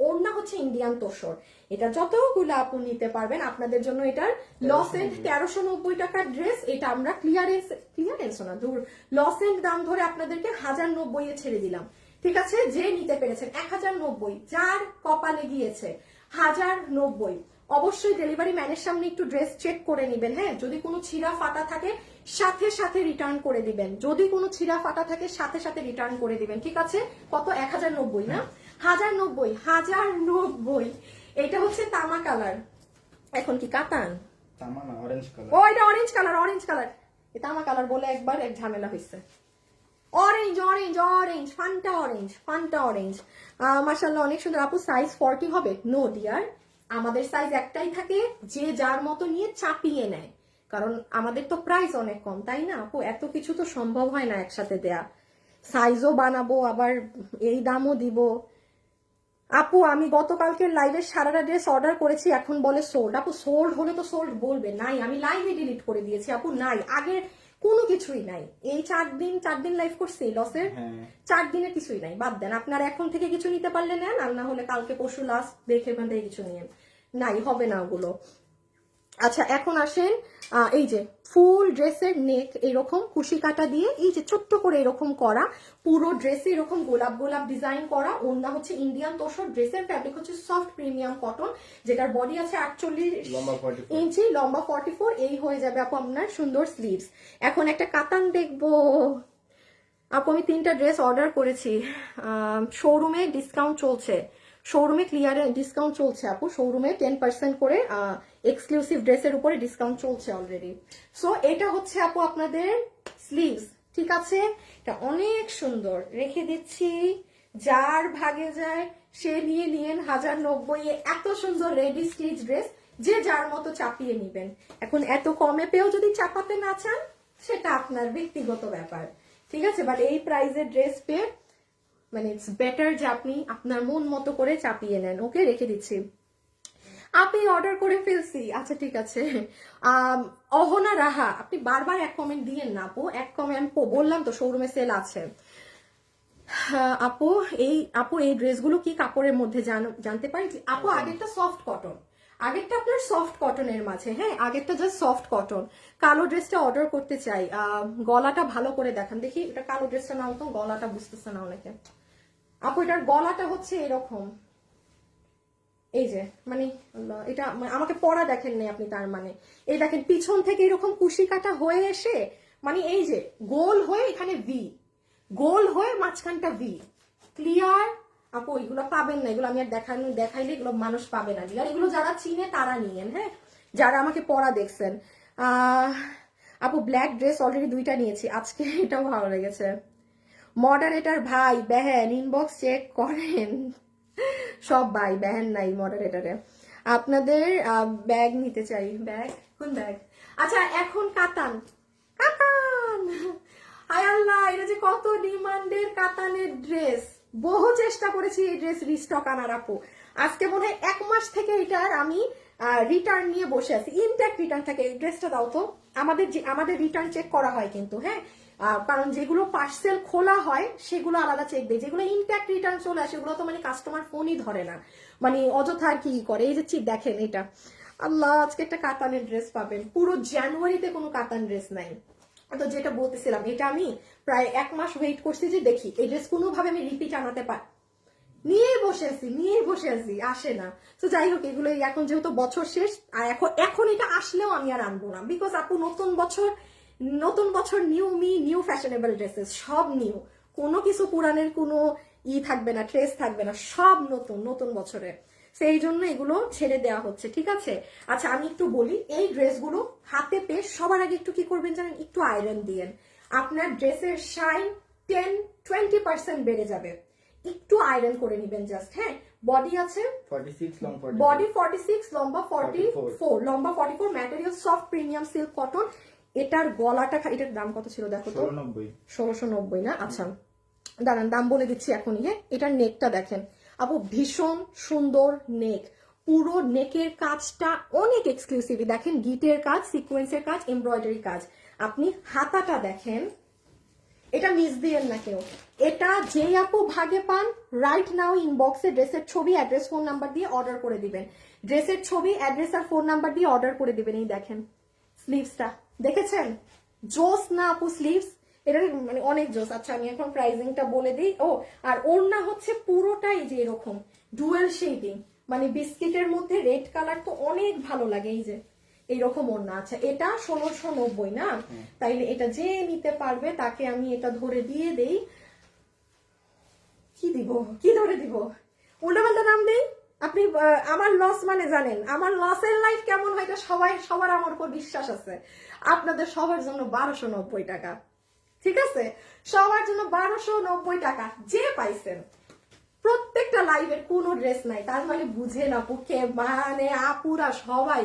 ওড়না হচ্ছে ইন্ডিয়ান তোসর। এটা যতগুলো আপনি নিতে পারবেন আপনাদের জন্য এটার লস এন্ড 1390 টাকার ড্রেস। এটা আমরা ক্লিয়ারেন্স না দূর, লস এন্ড দাম ধরে আপনাদেরকে 1090 এ ছেড়ে দিলাম। ঠিক আছে, যে নিতে পেরেছেন 1090, যার কপালে গিয়েছে 1090। অবশ্যই ডেলিভারি ম্যানের সামনে একটু ড্রেস চেক করে নেবেন। হ্যাঁ, যদি কোনো ছিঁড়া ফাটা থাকে সাথে সাথে রিটার্ন করে দিবেন, যদি কোনো ছিঁড়া ফাটা থাকে সাথে সাথে রিটার্ন করে দিবেন। ঠিক আছে, কত? 1090 না, 1090। এটা হচ্ছে তামা কালার, এখন কি কাতান? তামা না, অরেঞ্জ কালার। ও এটা অরেঞ্জ কালার, অরেঞ্জ কালার। এই তামা কালার বলে একবার এক ঝামেলা হয়েছে। Orange orange orange, Fanta orange, Fanta orange. মাশাআল্লাহ অনেক সুন্দর। আপু সাইজ 40 হবে? নো ডিয়ার, আমাদের সাইজ একটাই থাকে, যে যার মতো নিয়ে চাপিয়ে নেয়, কারণ আমাদের তো প্রাইস অনেক কম, তাই না আপু? এত কিছু তো সম্ভব হয় না একসাথে দেয়া, সাইজও বানাবো আবার এই দামও দিব। আপু আমি গতকালকে লাইভে সারাটা ড্রেস অর্ডার করেছি, এখন বলে সোল্ড। আপু সোল্ড হলে তো সোল্ড বলবে, নাই আমি লাইভে ডিলিট করে দিয়েছি আপু, নাই, আগের কোনো কিছুই নাই। এই 4 দিন লাইভ করছি লসের, 4 দিনে কিছুই নাই, বাদ দেন। আপনারা এখন থেকে কিছু নিতে পারলে নেন, আর না হলে কালকে পরশু লাস্ট দেখে ওখান থেকে কিছু নিয়েন, নাই হবে না ওগুলো। আচ্ছা, এখন আসেন এই যে ফুল ড্রেসের নেক এরকম কুশি কাটা দিয়ে এই যে ছোট্ট করে এরকম করা, পুরো ড্রেসে এরকম গোলাপ গোলাপ ডিজাইন করা। ওড়না হচ্ছে ইন্ডিয়ান তোসর, ড্রেসের ফ্যাব্রিক হচ্ছে সফট প্রিমিয়াম কটন, যেটার বডি আছে 48 ইঞ্চি, লম্বা 44। এই হয়ে যাবে আপু আপনার সুন্দর স্লিভস। এখন একটা কাতান দেখবো আপু। আমি 3টা ড্রেস অর্ডার করেছি, শোরুমে ডিসকাউন্ট চলছে, শোরুমে ক্লিয়ারেন্স ডিসকাউন্ট চলছে আপু, শোরুমে 10% করে এক্সক্লুসিভ ড্রেসের উপরে ডিসকাউন্ট চলছে অলরেডি। সো এটা হচ্ছে আপু আপনাদের স্লিভস। ঠিক আছে, এটা অনেক সুন্দর, রেখে দিচ্ছি, যার ভাগে যায় সে নিয়ে নিয়েন 1090 এ। এত সুন্দর রেডি স্টিচ ড্রেস, যে যার মতো চাপিয়ে নিবেন। এখন এত কমে পেয়েও যদি চাপাতে না চান সেটা আপনার ব্যক্তিগত ব্যাপার, ঠিক আছে, বাট এই প্রাইসের ড্রেস পেয়ে মানে ইটস বেটার যে আপনি আপনার মন মতো করে চাপিয়ে নেন। ওকে, রেখে দিচ্ছি। আপনি অর্ডার করে ফেলছি, আচ্ছা ঠিক আছে। অহনা রাহা, আপনি বারবার এক কমেন্ট দিয়েন না আপু, এক কমেন্ট বললাম তো শোরুমে সেল আছে। আপু এই ড্রেসগুলো কি কাপড়ের মধ্যে জানতে পারি? আপু আগেরটা সফট কটন, আগেরটা আপনার সফট কটনের মাঝে, হ্যাঁ আগেরটা জাস্ট সফট কটন। কালো ড্রেসটা অর্ডার করতে চাই, গলাটা ভালো করে দেখান দেখি। এটা কালো ড্রেসটা নাও তো, গলাটা বুঝতেছে না অনেকে। আপু এটার গলাটা হচ্ছে এরকম, এই যে মানে এটা আমাকে পরা দেখেন নাই আপনি, তার মানে এই দেখেন পিছন থেকে এরকম কুশি কাটা হয়ে এসে মানে এই যে গোল হয়ে এখানে ভি, গোল হয়ে মাঝখানটা ভি। ক্লিয়ার আপু? এগুলো পাবেন না, এগুলো আমি আর দেখাইলে এগুলো মানুষ পাবে না। আর এগুলো যারা চিনে তারা নিয়েন, হ্যাঁ, যারা আমাকে পরা দেখছেন। আপু ব্ল্যাক ড্রেস অলরেডি 2টা নিয়েছি, আজকে এটাও ভালো লেগেছে। মডারেটর ভাই বেহেন ইনবক্স চেক করেন, সব ভাই বেহেন নাই মডারেটরে। আপনাদের ব্যাগ নিতে চাই। ব্যাগ? কোন ব্যাগ? আচ্ছা এখন কাতান, কাতান, হায় আল্লাহ, এটা যে কত ডিমান্ডের কাতানের ড্রেস। বহু চেষ্টা করেছি এই ড্রেস রিস্টক আনার আপু, আজকে মনে হয় 1 মাস থেকে এটার আমি রিটার্ন নিয়ে বসে আছি। ইনট্যাক্ট রিটার্ন থাকে। এই ড্রেসটা দাও তো, আমাদের রিটার্ন চেক করা হয় কিন্তু, হ্যাঁ, কারণ যেগুলো পার্সেল খোলা হয় সেগুলো আলাদা চেক দেয়, যেগুলো ইনট্যাক্ট রিটার্ন চলে আসে সেগুলো তো মানে কাস্টমার ফোনই ধরে না, মানে অযথা আর কি করে। এই যে দেখেন এটা, আল্লাহ, আজকে একটা কাতানের ড্রেস পাবেন। পুরো জানুয়ারিতে কোনো কাতান ড্রেস নাই। তো যেটা বলতেছিলাম, এটা আমি প্রায় 1 মাস ওয়েট করছি যে দেখি এই ড্রেস কোনোভাবে আমি রিপিট আনাতে পারি, নিয়ে বসে আছি, আসে না। তো যাই হোক, এগুলো এখন যেহেতু বছর শেষ, আর এখন এটা আসলেও আমি আর আনবো না, বিকজ আপু নতুন বছর new me, new fashionable dresses, সব নিউ, কোনো কিছু পুরানের কোনো থাকবে না, ট্রেস থাকবে না, সব নতুন নতুন বছরে। সেই জন্য এগুলো ছেড়ে দেওয়া হচ্ছে, ঠিক আছে? আচ্ছা আমি একটু বলি, এই ড্রেসগুলো হাতে পেয়ে সবার আগে একটু কি করবেন জানেন, একটু আয়রন দিয়েন, আপনার ড্রেসের শাইন 10-20% বেড়ে যাবে। একটু আয়রন করে নিবেন জাস্ট, হ্যাঁ। বডি আছে 46 লং 44 বডি 46, লম্বা 44, লম্বা 44, material soft premium silk cotton. এটার গলাটা এটার দাম কত ছিল দেখো তো? 1690 1690 না? আচ্ছা দাঁড়ান দাম বলে দিচ্ছি এখনই, হ্যাঁ। এটার নেকটা দেখেন আপু, ভীষণ সুন্দর নেক, পুরো নেকের কাজটা অনেক এক্সক্লুসিভ, দেখেন গিটের কাজ, সিকোয়েন্সের কাজ, এমব্রয়ডারি কাজ। আপনি হাতাটা দেখেন, এটা মিস দিয়েন না কেউ। এটা যেই আপু ভাগে পান, রাইট নাও ইনবক্সে ড্রেসের ছবি, অ্যাড্রেস, ফোন নাম্বার দিয়ে অর্ডার করে দিবেন। ড্রেসের ছবি, অ্যাড্রেস আর ফোন নাম্বার দিয়ে অর্ডার করে দিবেন। এই দেখেন স্লিভসটা দেখেছেন, জোস না আপু স্লিভস? এটা মানে অনেক জোস। আচ্ছা আমি এখন প্রাইসিংটা বলে দিই। ও আর ওড়না হচ্ছে পুরোটাই যে এরকম ডুয়েল শেডিং, মানে বিস্কিটের মধ্যে রেড কালার তো অনেক ভালো লাগে, এই যে এইরকম ওড়না। আচ্ছা এটা 1690 না? তাইলে এটা যে নিতে পারবে তাকে আমি এটা ধরে দিয়ে দেই। কি দিব, কি ধরে দিব? উল্টাপাল্টা নাম দেই? আপনি আমার লস মানে জানেন, আমার লসের লাইফ কেমন হয় এটা সবার আমার উপর বিশ্বাস আছে। আপনাদের সবার জন্য 1290 টাকা, ঠিক আছে? সবার জন্য 1290 টাকা যে পাইছেন। প্রত্যেকটা লাইভের কোনো ড্রেস নাই, তার মানে বুঝেন আপু কে, মানে আপুরা সবাই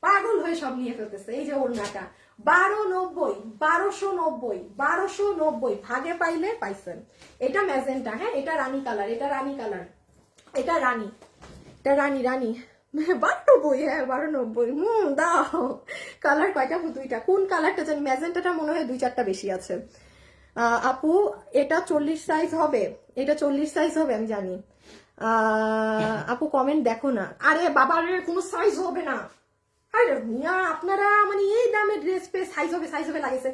পাগল হয়ে সব নিয়ে ফেলতেছে। এই যে ওড়নাটা 1290, 1290, 1290 ভাগে পাইলে পাইছেন। এটা ম্যাজেন্টা, হ্যাঁ। এটা রানী কালার, এটা রানী কালার, এটা রানী, এটা রানী রানী 1290, হ্যাঁ 1290। দাও কালার কয়টা? দুইটা। কোন কালারটা জানি, ম্যাজেন্টাটা মনে হয় 2-4টা বেশি আছে। আপু এটা 40 সাইজ হবে, এটা 40 সাইজ হবে আমি জানি। আপু কমেন্ট দেখো না। আরে বাবার কোনো সাইজ হবে না। আরে মিয়া আপনারা মানে এই দামে ড্রেস পেয়ে সাইজ হবে লাগেছে।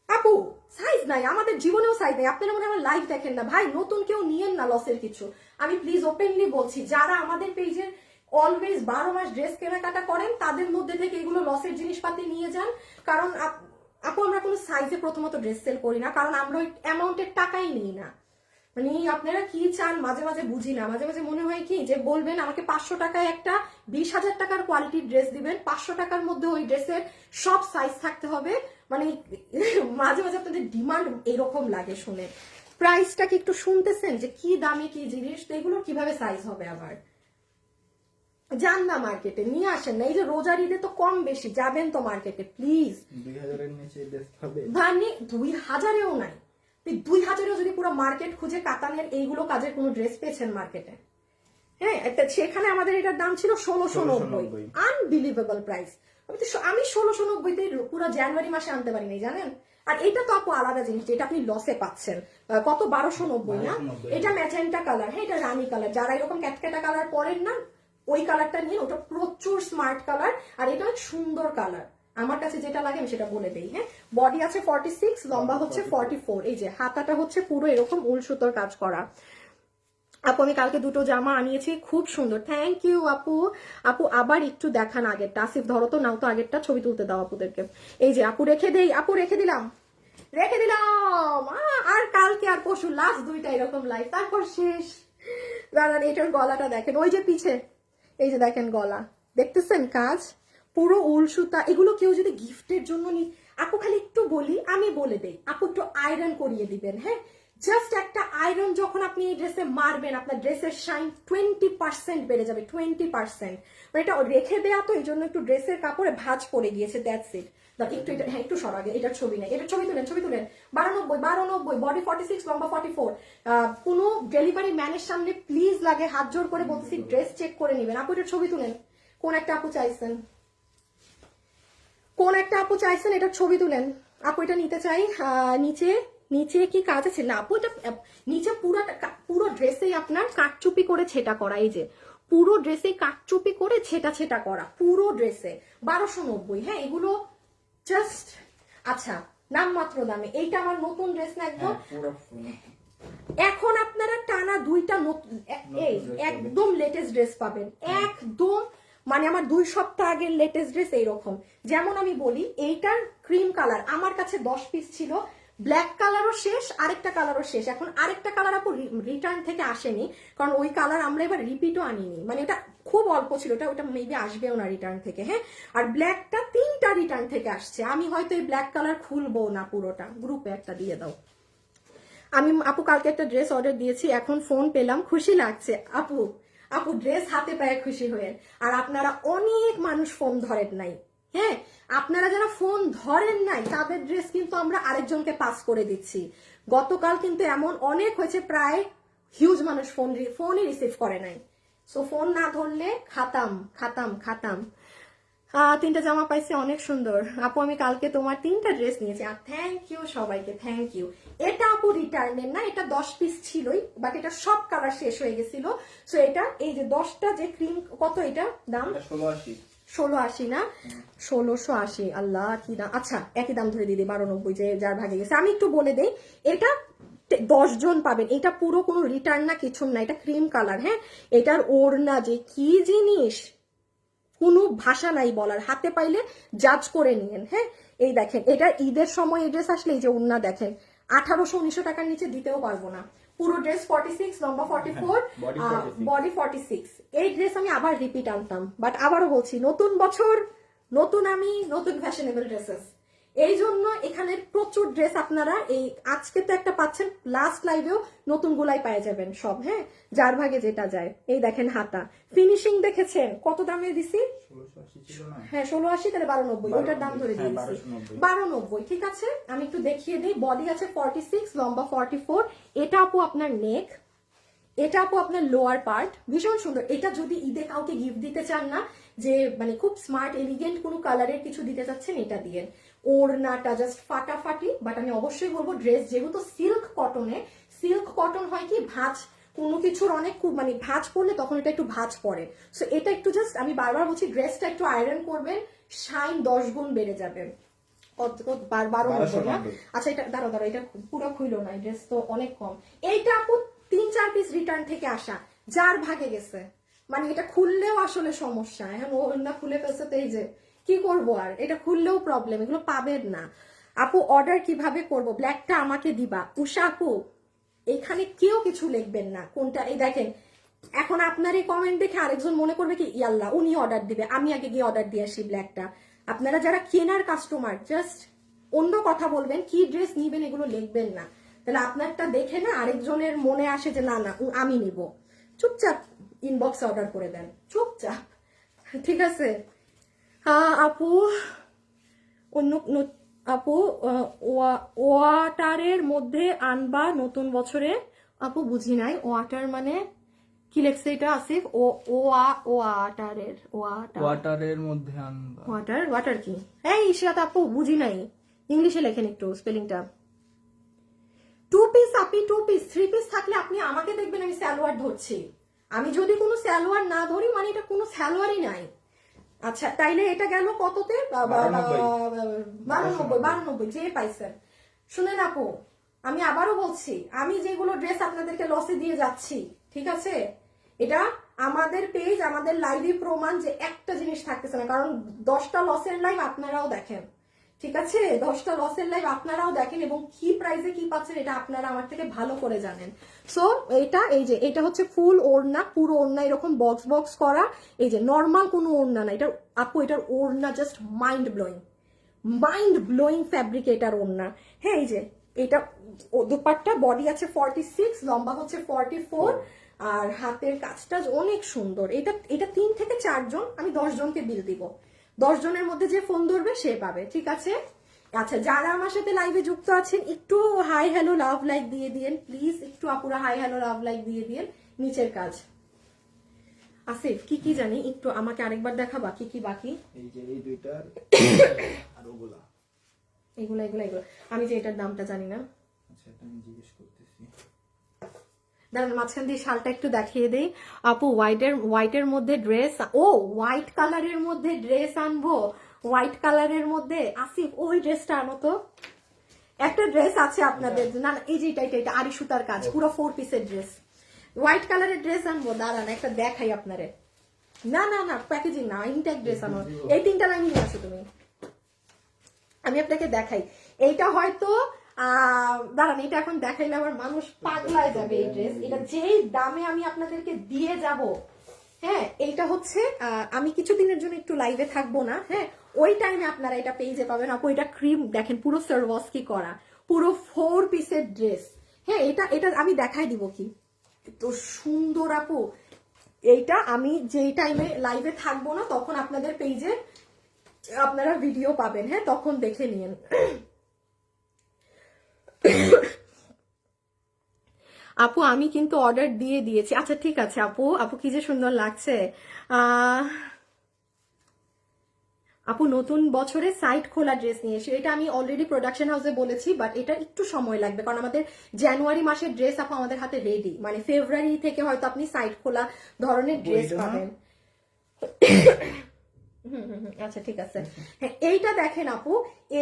আপু সাইজ নাই, আমাদের জীবনেও সাইজ নাই। আপনারা মনে হয় আমার লাইভ দেখেন না ভাই, নতুন কেউ নিয়েন না লসের কিছু। আমি প্লিজ ওপেনলি বলছি, যারা আমাদের পেজের অলওয়েজ 12 মাস ড্রেস কেনাকাটা করেন তাদের মধ্যে থেকে এগুলো লসের জিনিসপাতি নিয়ে যান। কারণ আপু আমরা কোনো সাইজে প্রথমত ড্রেস সেল করি না, কারণ আমরা ওই অ্যামাউন্টের টাকাই নিই না। মানে আপনারা কি চান মাঝে মাঝে বুঝি না। মাঝে মাঝে মনে হয় কি যে বলবেন আমাকে 500 টাকায় একটা 20,000 টাকার কোয়ালিটির ড্রেস দিবেন, 500 টাকার মধ্যে ওই ড্রেসের সব সাইজ থাকতে হবে। মানে মাঝে মাঝে আপনাদের ডিমান্ড এরকম লাগে শুনে। প্রাইসটা কি একটু শুনতেছেন যে কি দামে কি জিনিস, তো এগুলো কিভাবে সাইজ হবে? আবার যান না মার্কেটে, নিয়ে আসেন না। এই যে রোজার ঈদে তো কম বেশি যাবেন তো মার্কেটে প্লিজ। 2000 এর নিচে ড্রেস পাবে? মানে 2000-এও নাই। 2000-এও যদি পুরো মার্কেট খুঁজে কাতানের এইগুলো কাজের কোনো ড্রেস পেয়েছেন মার্কেটে, হ্যাঁ সেখানে আমাদের এটার দাম ছিল 1690। Unbelievable price. আমি 1690-তে পুরো জানুয়ারি মাসে আনতে পারিনি জানেন। আর এটা তো আপু আলাদা জিনিস, এটা আপনি লসে পাচ্ছেন। কত? 1290 না? এটা ম্যাজেন্টা কালার, হ্যাঁ এটা রানী কালার। যারা এরকম ক্যাটক্যাটা কালার পরেন না, ওই কালারটা নিয়ে, ওটা প্রচুর স্মার্ট কালার আর এটা অনেক সুন্দর কালার। আমার কাছে যেটা লাগে আমি সেটা বলে দেই, হ্যাঁ। বডি আছে 46, লম্বা হচ্ছে 44। এই যে হাতাটা হচ্ছে পুরো এরকম উল সুতোর কাজ করা। আপু আমি কালকে দুটো জামা আনিয়েছি, খুব সুন্দর। থ্যাংক ইউ আপু। আপু আবার একটু দেখান আগেরটা। আসিফ ধরো তো, নাও তো আগেরটা, ছবি তুলতে দাও আপুদেরকে। এই যে আপু রেখে দেই, আপু রেখে দিলাম। আর কালকে আর পরশু লাস্ট দুইটা এরকম লাইভ, তারপর শেষ। দাঁড়ান এটার গলাটা দেখেন, ওই যে পিছে, এই যে দেখেন গলা, দেখতেছেন কাজ পুরো উল সুতা। এগুলো কেউ যদি গিফটের জন্য নি, আপু খালি একটু বলি, আমি বলে দেই, আপু একটু আয়রন করিয়ে দিবেন, হ্যাঁ। জাস্ট একটা আয়রন যখন আপনি এই ড্রেসে মারবেন, আপনার ড্রেসের শাইন 20% বেড়ে যাবে, 20%। মানে এটা রেখে দেয়া তো, এই জন্য একটু ড্রেসের কাপড়ে ভাঁজ পড়ে গিয়েছে, দ্যাটস ইট। একটু এটা, হ্যাঁ একটু সর আগে, এটার ছবি নেই, এটার ছবি তুলেন, ছবি তুলেন। 1290, বডি 46, লম্বা 44। কোনো ডেলিভারি ম্যানের সামনে প্লিজ লাগে হাত জোর করে বলতেছি ড্রেস চেক করে নেবেন। আপু এটার ছবি তুলেন, কোন একটা আপু চাইছেন, কোন একটা আপু চাইছেন এটার ছবি তুলেন। আপু এটা নিতে চাই। নিচে নিচে কি কাজ আছে না আপু? এটা নিচে পুরো ড্রেসেই আপনার কাটচুপি করে ছেটা করা, এই যে পুরো ড্রেসে কাটচুপি করে ছেটা করা, পুরো ড্রেসে 1290, হ্যাঁ। এগুলো জাস্ট আচ্ছা নামমাত্র দামে। এইটা আমার নতুন ড্রেস না একদম। এখন আপনারা টানা দুইটা নতুন একদম লেটেস্ট ড্রেস পাবেন, একদম মানে আমার 2 সপ্তাহ আগের লেটেস্ট ড্রেস এইরকম। যেমন আমি বলি এইটার ক্রিম কালার আমার কাছে 10 পিস ছিল, ব্ল্যাক কালারও শেষ, আরেকটা কালারও শেষ। এখন আরেকটা কালার আপু রিটার্ন থেকে আসেনি, কারণ ওই কালার আমরা এবার রিপিটও আনিনি, মানে এটা খুব অল্প ছিল, ওটা মেবি আসবেও না রিটার্ন থেকে। হ্যাঁ, আর ব্ল্যাকটা 3টা রিটার্ন থেকে আসছে। আমি হয়তো এই ব্ল্যাক কালার খুলবো না পুরোটা, গ্রুপে একটা দিয়ে দাও। আমি আপু কালকে একটা ড্রেস অর্ডার দিয়েছি, এখন ফোন পেলাম, খুশি লাগছে। আপু আপু ড্রেস হাতে পায়ে খুশি হয়ে। আর আপনারা অনেক মানুষ ফোন ধরেন নাই, হ্যাঁ, আপনারা যারা ফোন ধরেন নাই তাদের ড্রেস কিন্তু আমরা আরেকজনকে পাস করে দিচ্ছি। গতকাল কিন্তু এমন অনেক হয়েছে, প্রায় হিউজ মানুষ ফোনই রিসিভ করে নাই। সো ফোন না ধরলে খাতাম খাতাম খাতাম। 3টা জামা পাইছি, অনেক সুন্দর আপু। আমি কালকে তোমার 3টা ড্রেস নিয়েছি, আর থ্যাংক ইউ সবাইকে, থ্যাংক ইউ। এটা আপু রিটার্নের না, এটা 10 পিস ছিলই, বাট এটা সব কালার শেষ হয়ে গেছিল। সো এটা এই যে 10টা যে ক্রিম, কত এটা দাম? 1680। 1680 না, 1680। আল্লাহ কি দাম, আচ্ছা একই দাম ধরে দিদি, 1290, যে যার ভাগে গেছে। আমি একটু বলে দেই, এটা 10 জন পাবেন। এটা পুরো কোনো রিটার্ন না, কিছু না, এটা ক্রিম কালার। হ্যাঁ, এটার ওড়না যে কি জিনিস, কোনো ভাষা নাই বলার, হাতে পাইলে জাজ করে নিয়েন। হ্যাঁ, এই দেখেন, এটা ঈদের সময় এই ড্রেস আসলে এই যে ওড়না দেখেন, 1800-1900 টাকার নিচে দিতেও পারবো না। পুরো ড্রেস 46, লম্বা 44, বডি 46। এই ড্রেস আমি আবার রিপিট আনতাম, বাট আবারও বলছি, নতুন বছর নতুন আমি, নতুন ফ্যাশনেবল ড্রেসেস। এই জন্য এখানে প্রচুর ড্রেস আপনারা এই আজকে তো একটা পাচ্ছেন, লাস্ট লাইভেও নতুন গুলাই পেয়ে যাবেন সব। হ্যাঁ, যার ভাগে যেটা যায়। এই দেখেন হাতা ফিনিশিং দেখেছেন কত দামে দিছি? 1680 ছিল না? হ্যাঁ 1680, তাহলে 1290, ওইটার দাম ধরে হ্যাঁ, দিয়েছি 1290। 1290। ঠিক আছে, আমি একটু দেখিয়ে দিই। বডি আছে 46, লম্বা 44। এটা আপু আপনার নেক, এটা আপু আপনার লোয়ার পার্ট, ভীষণ সুন্দর। এটা যদি ঈদে কাউকে গিফট দিতে চান না, যে মানে খুব স্মার্ট এলিগেন্ট কোনো কালারের কিছু দিতে চাচ্ছেন, এটা দিয়ে। ওড়নাটা জাস্ট ফাটাফাটি, বাট আমি অবশ্যই বলবো ড্রেস যেহেতু সিল্ক কটনে, সিল্ক কটন হয় কি ভাঁজ, কোনো কিছুর অনেক খুব মানে ভাঁজ পড়লে তখন এটা একটু ভাঁজ পড়ে। সো এটা একটু জাস্ট আমি বারবার বলছি, ড্রেসটা একটু আয়রন করবেন, শাইন 10 গুণ বেড়ে যাবে। 1290 না? আচ্ছা এটা দাঁড়াও, এটা পুরো খুইলো না, ড্রেস তো অনেক কম। এইটা আপু 3-4 পিস রিটার্ন থেকে আসা, যার ভাগে গেছে, মানে এটা খুললেও আসলে সমস্যা। এখন ও না খুলে ফেলছে, তো এই যে কি করবো, আর এটা খুললেও প্রবলেম, এগুলো পাবেন না। আপু অর্ডার কিভাবে করব? ব্ল্যাকটা আমাকে দিবা। উষা আপু এখানে কেউ কিছু লিখবেন না কোনটা। এই দেখেন, এখন আপনার এই কমেন্ট দেখে আরেকজন মনে করবে কি ইয়াল্লাহ উনি অর্ডার দিবে, আমি আগে গিয়ে অর্ডার দিয়ে আসি ব্ল্যাকটা। আপনারা যারা কেনার কাস্টমার, জাস্ট অন্য কথা বলবেন, কি ড্রেস নিবেন এগুলো লিখবেন না, তাহলে আপনারটা দেখে না আরেকজনের মনে আসে যে না না আমি নিব। চুপচাপ ইনবক্সে অর্ডার করে দেন, চুপচাপ। ঠিক আছে। আপু অন্য আপু ওয়াটারের মধ্যে আনবা নতুন বছরে? আপু বুঝি নাই, ওয়াটার মানে কি লেখছে এটা আসিফ? ওয়াটারের মধ্যে আনবা। ওয়াটার কি? এই ইশরাত আপু বুঝি নাই, ইংলিশে লেখেন একটু স্পেলিংটা। 2 পিস আপি, 2 পিস, 3 পিস থাকলে আপনি আমাকে দেখবেন আমি সালোয়ার ধরছি। আমি যদি কোনো সালোয়ার না ধরি মানে এটা কোনো সালোয়ারই নাই। আচ্ছা তাইলে এটা গেল কততে? 1290 যে পাইছেন। শুনেন আপু, আমি আবারও বলছি, আমি যেগুলো ড্রেস আপনাদেরকে লসে দিয়ে যাচ্ছি, ঠিক আছে, এটা আমাদের পেজ, আমাদের লাইভই প্রমাণ যে একটা জিনিস থাকতেছে না। কারণ 10টা লসের লাইভ আপনারাও দেখেন, ঠিক আছে, 10টা লসের লাইভ আপনারাও দেখেন, এবং কি প্রাইসে কি পাচ্ছেন এটা আপনারা আমার থেকে ভালো করে জানেন। সো এটা এই যে এটা হচ্ছে ফুল ওড়না, পুরো ওড়না এরকম বক্স বক্স করা, এই যে নর্মাল কোনো ওড়না না এটা আপু, এটার ওড়না জাস্ট মাইন্ড ব্লোয়িং ফ্যাব্রিকেটার ওড়না। হ্যাঁ এই যে এটা দুপাট্টা, বডি আছে 46, লম্বা হচ্ছে 44, আর হাতের কাজটা অনেক সুন্দর। এটা 3 থেকে 4 জন, আমি 10 জনকে বিল দিব। 10 জনের মধ্যে যে ফোন ধরবে সে পাবে, ঠিক আছে। আচ্ছা যারা আমার সাথে লাইভে যুক্ত আছেন একটু হাই হ্যালো লাভ লাইক দিয়ে দিয়েন প্লিজ, একটু আপুরা হাই হ্যালো লাভ লাইক দিয়ে দিয়েন। নিচের কাজ আসিফ কি কি জানি একটু আমাকে আরেকবার দেখাবা কি কি বাকি? এই যে এই দুইটার আর ওগুলা, এগুলা আমি যে এটার দামটা জানি না। আচ্ছা এটা আমি জিজ্ঞেস করতেছি। দাঁড়ান মাঝখান দিয়ে শালটা একটু দেখিয়ে দেই। আপু হোয়াইটের মধ্যে ড্রেস, ও হোয়াইট কালারের মধ্যে ড্রেস আনবো, হোয়াইট কালারের মধ্যে আসিফ ওই ড্রেসটা আনো তো। একটা ড্রেস আছে আপনাদের, না এই যে এটা আড়ি সুতার কাজ, পুরো 4 পিসের ড্রেস, হোয়াইট কালারের ড্রেস আনবো। দাঁড়ান একটা দেখাই আপনারে। না প্যাকেজিং না, ইনটেক ড্রেস আনো। এই 3টা লাইন নিয়ে আসো তুমি, আমি আপনাকে দেখাই। এইটা হয়তো দাঁড়ান, এটা এখন দেখাইলে আবার মানুষ পাগলায় যাবে। এই ড্রেস, এটা যেই দামে আমি আপনাদেরকে দিয়ে যাব, হ্যাঁ, এইটা হচ্ছে আমি কিছুদিনের জন্য একটু লাইভে থাকবো না, হ্যাঁ, ওই টাইমে আপনারা এটা পেজে পাবেন। আপু এটা ক্রিম দেখেন, পুরো সার্ভাসকি করা, পুরো 4 পিসের ড্রেস। হ্যাঁ, এটা এটা আমি দেখাই দিব কি তো সুন্দর আপু। এইটা আমি যেই টাইমে লাইভে থাকবো না তখন আপনাদের পেজে আপনারা ভিডিও পাবেন, হ্যাঁ, তখন দেখে নিন। আপু আমি কিন্তু অর্ডার দিয়ে দিয়েছি। আচ্ছা ঠিক আছে আপু, আপু কি যে সুন্দর লাগছে। আপু নতুন বছরে সাইট খোলা ড্রেস নিয়ে এসে, এটা আমি অলরেডি প্রোডাকশন হাউসে বলেছি, বাট এটা একটু সময় লাগবে কারণ আমাদের জানুয়ারি মাসের ড্রেস আপু আমাদের হাতে রেডি, মানে ফেব্রুয়ারি থেকে হয়তো আপনি সাইট খোলা ধরনের ড্রেস পাবেন। আচ্ছা ঠিক আছে। হ্যাঁ, এইটা দেখেন আপু,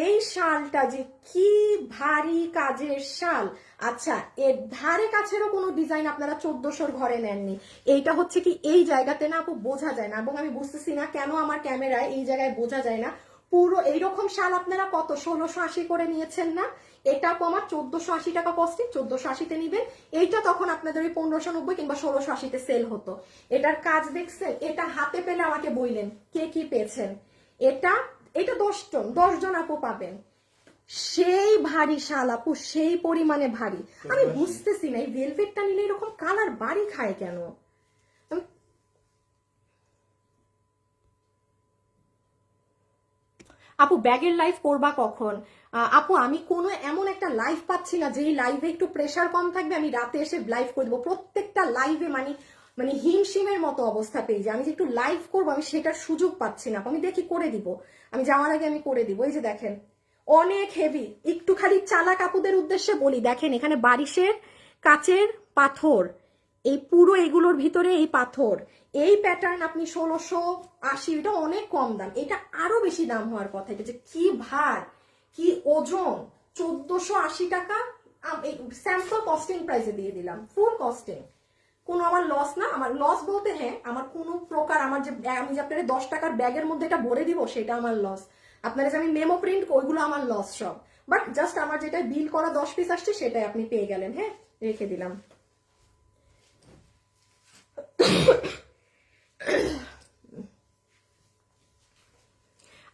এই শালটা যে কি ভারী কাজের শাল। আচ্ছা, এর ধারে কাছেরও কোনো ডিজাইন আপনারা 1400 ঘরে নেননি। এইটা হচ্ছে কি এই জায়গাতে না আপু বোঝা যায় না, এবং আমি বুঝতেছি না কেন আমার ক্যামেরায় এই জায়গায় বোঝা যায় না। পুরো এইরকম শাল আপনারা কত 1680 করে নিয়েছেন না? এটা আমার 1480 টাকা কস্টিং, 1480-তে নিবেন। এইটা তখন আপনাদের ওই 1590 কিংবা 1680-তে সেল হতো। এটার কাজ দেখছেন? এটা হাতে পেলে আমাকে বললেন কে কি পেয়েছেন। এটা এটা 10 জন আপু পাবেন। সেই ভারী শাল আপু, সেই পরিমাণে ভারী। আমি বুঝতেছি না এই ভেলভেটটা নিলে এরকম কালার বাড়ি খায় কেন। আপু ব্যাগের লাইভ করবা কখন? আপু আমি কোনো এমন একটা লাইভ পাচ্ছি না যেই লাইভে একটু প্রেসার কম থাকবে, আমি রাতে এসে লাইভ করে দেবো। প্রত্যেকটা লাইভে মানে মানে হিমশিমের মতো অবস্থা পেয়ে যে আমি যে একটু লাইভ করবো আমি সেটার সুযোগ পাচ্ছি না। আমি দেখি করে দিব, আমি যাওয়ার আগে আমি করে দিব। এই যে দেখেন অনেক হেভি, একটু খালি চালাক আপুদের উদ্দেশ্যে বলি, দেখেন এখানে বারিশের কাচের পাথর, এই পুরো এগুলোর ভিতরে এই পাথর, এই প্যাটার্ন আপনি 1680, এটা অনেক কম দাম, এটা আরো বেশি দাম হওয়ার কথা। এটা যে কি ভার, কি ওজন, 1480 টাকা স্যাম্পল কস্টিং প্রাইসে দিয়ে দিলাম, ফুল কস্টিং। কোনো আমার লস না, আমার লস বলতে হ্যাঁ আমার কোনো প্রকার আমার যে আমি যে আপনার 10 টাকার ব্যাগের মধ্যে এটা ভরে দিব সেটা আমার লস, আপনারা যে আমি মেমো প্রিন্ট ওইগুলো আমার লস সব, বাট জাস্ট আমার যেটা বিল করা 10 পিস আসছে সেটাই আপনি পেয়ে গেলেন। হ্যাঁ, রেখে দিলাম।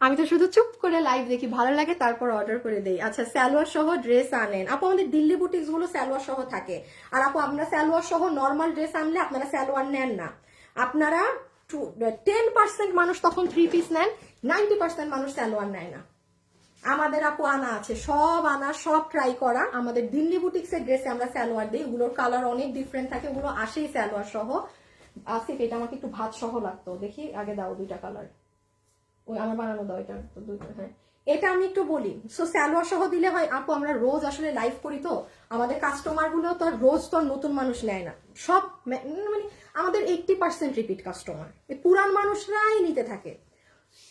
আমি তো শুধু চুপ করে লাইভ দেখি, ভালো লাগে তারপর অর্ডার করে দেই। আচ্ছা, সালোয়ার সহ ড্রেস আনেন আপু, আমাদের দিল্লি বুটিক্স গুলো সালোয়ার সহ থাকে। আর আপু আমরা সালোয়ার সহ নর্মাল ড্রেস আনলে আপনারা সালোয়ার নেন না, আপনারা 10% মানুষ তখন 3 পিস নেন, 90% মানুষ সালোয়ার নেয় না। আমাদের আপু আনা আছে, সব আনা, সব ট্রাই করা। আমাদের দিল্লি বুটিক্সের ড্রেসে আমরা সালোয়ার দিই, ওগুলোর কালার অনেক ডিফারেন্ট থাকে, ওগুলো আসেই সালোয়ার সহ। আসিফ এটা আমাকে একটু ভাত সহ লাগতো, দেখি আগে দাও 2টা কালার, ওই আমার বানানো দাও এটা দুইটা। হ্যাঁ, এটা আমি একটু বলি, সো সালোয়ার সহ দিলে হয় আপু, আমরা রোজ আসলে লাইভ করি তো আমাদের কাস্টমার গুলো তো আর রোজ তো নতুন মানুষ নেয় না, সব মানে আমাদের 80% রিপিট কাস্টমার, পুরান মানুষরাই নিতে থাকে,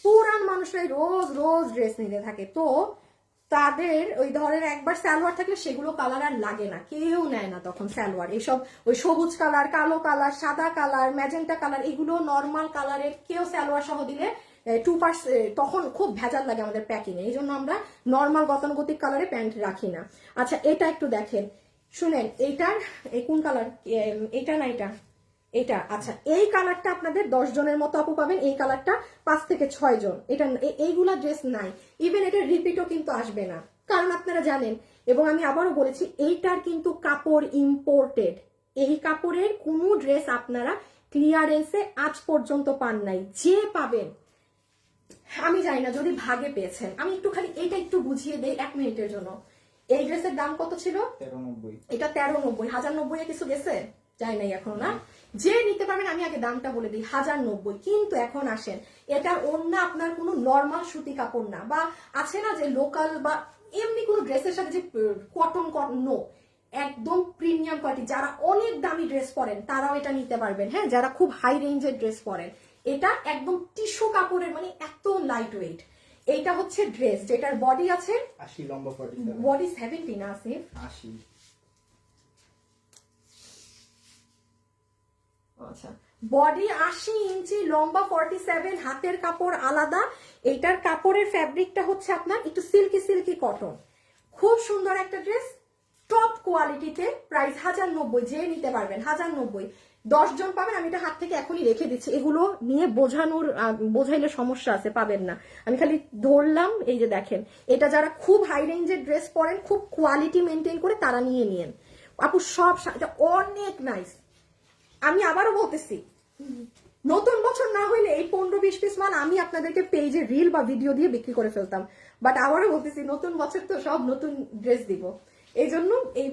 পুরান মানুষরাই রোজ রোজ ড্রেস নিতে থাকে। তো তাদের ওই ধরনের একবার সালোয়ার থাকলে সেগুলো কালার আর লাগে না, কেউ নেয় না তখন সালোয়ার। এইসব ওই সবুজ কালার, কালো কালার, সাদা কালার, ম্যাজেন্টা কালার, এগুলো নর্মাল কালারের কেউ সালোয়ার সহ দিলে 2% তখন খুব ভেজাল লাগে আমাদের প্যাকিং এ, এই জন্য আমরা নর্মাল গতানুগতিক কালারে প্যান্ট রাখি না। আচ্ছা, এটা একটু দেখেন, শুনেন এইটার এই কোন কালার, এইটা না এটা, এটা। আচ্ছা, এই কালারটা আপনাদের 10 জনের মতো আপু পাবেন, এই কালারটা 5 থেকে 6 জন। এটা এইগুলা ড্রেস নাই, ইভেন এটা রিপিটও কিন্তু আসবে না, কারণ আপনারা জানেন, এবং আমি আবারও বলেছি এইটার কিন্তু কাপড় ইম্পোর্টেড, এই কাপড়ের কোনো ড্রেস আপনারা ক্লিয়ারেন্সে আজ পর্যন্ত পান নাই। যে পাবেন আমি জানি না, যদি ভাগে পেয়েছেন। আমি একটু খালি এইটা একটু বুঝিয়ে দেই 1 মিনিটের জন্য। এই ড্রেসের দাম কত ছিল? 1390। এটা 1390, 1090 এ কিছু গেছে? যাই নাই এখনো না। যে নিতে পারবেন আমি আগে দামটা বলে দিই, 1090। কিন্তু এখন আসেন, এটার ওড়না আপনার কোনো নর্মাল সুতি কাপড় না, বা আছে না যে লোকাল বা এমনি কোনো ড্রেসের সাথে যে কটন কটন, নো, একদম প্রিমিয়াম কোয়ালিটি। যারা অনেক দামি ড্রেস পরেন তারাও এটা নিতে পারবেন, হ্যাঁ, যারা খুব হাই রেঞ্জের ড্রেস পরেন। এটা একদম টিস্যু কাপড়ের, মানে এত লাইট ওয়েট। এইটা হচ্ছে ড্রেস যেটার বডি আছে 80, লম্বা 47। বডি 70 না আসিফ? 80। আচ্ছা, বডি 80 ইঞ্চি, লম্বা 47, হাতের কাপড় আলাদা। এইটার কাপড়ের ফ্যাব্রিকটা হচ্ছে আপনার একটু সিল্কি সিল্কি কটন, খুব সুন্দর একটা ড্রেস, টপ কোয়ালিটিতে, প্রাইস 1090, যে নিতে পারবেন 1090, 10 জন পাবেন। আমি এটা হাত থেকে এখনই রেখে দিচ্ছি, এগুলো নিয়ে বোঝাইলে সমস্যা আছে, পাবেন না। আমি খালি ধরলাম, এই যে দেখেন, এটা যারা খুব হাই রেঞ্জের ড্রেস পরেন, খুব কোয়ালিটি মেনটেন করে, তারা নিয়ে নিয়েন আপু। সব এটা অনেক নাইস। আমি আবারও বলতেছি, নতুন বছর না হইলে এই 15-20 পিস মাল আমি আপনাদেরকে পেজে রিল বা ভিডিও দিয়ে বিক্রি করে ফেলতাম, বাট আবারও বলতেছি, নতুন বছর তো সব নতুন ড্রেস দিব। এই জন্য এই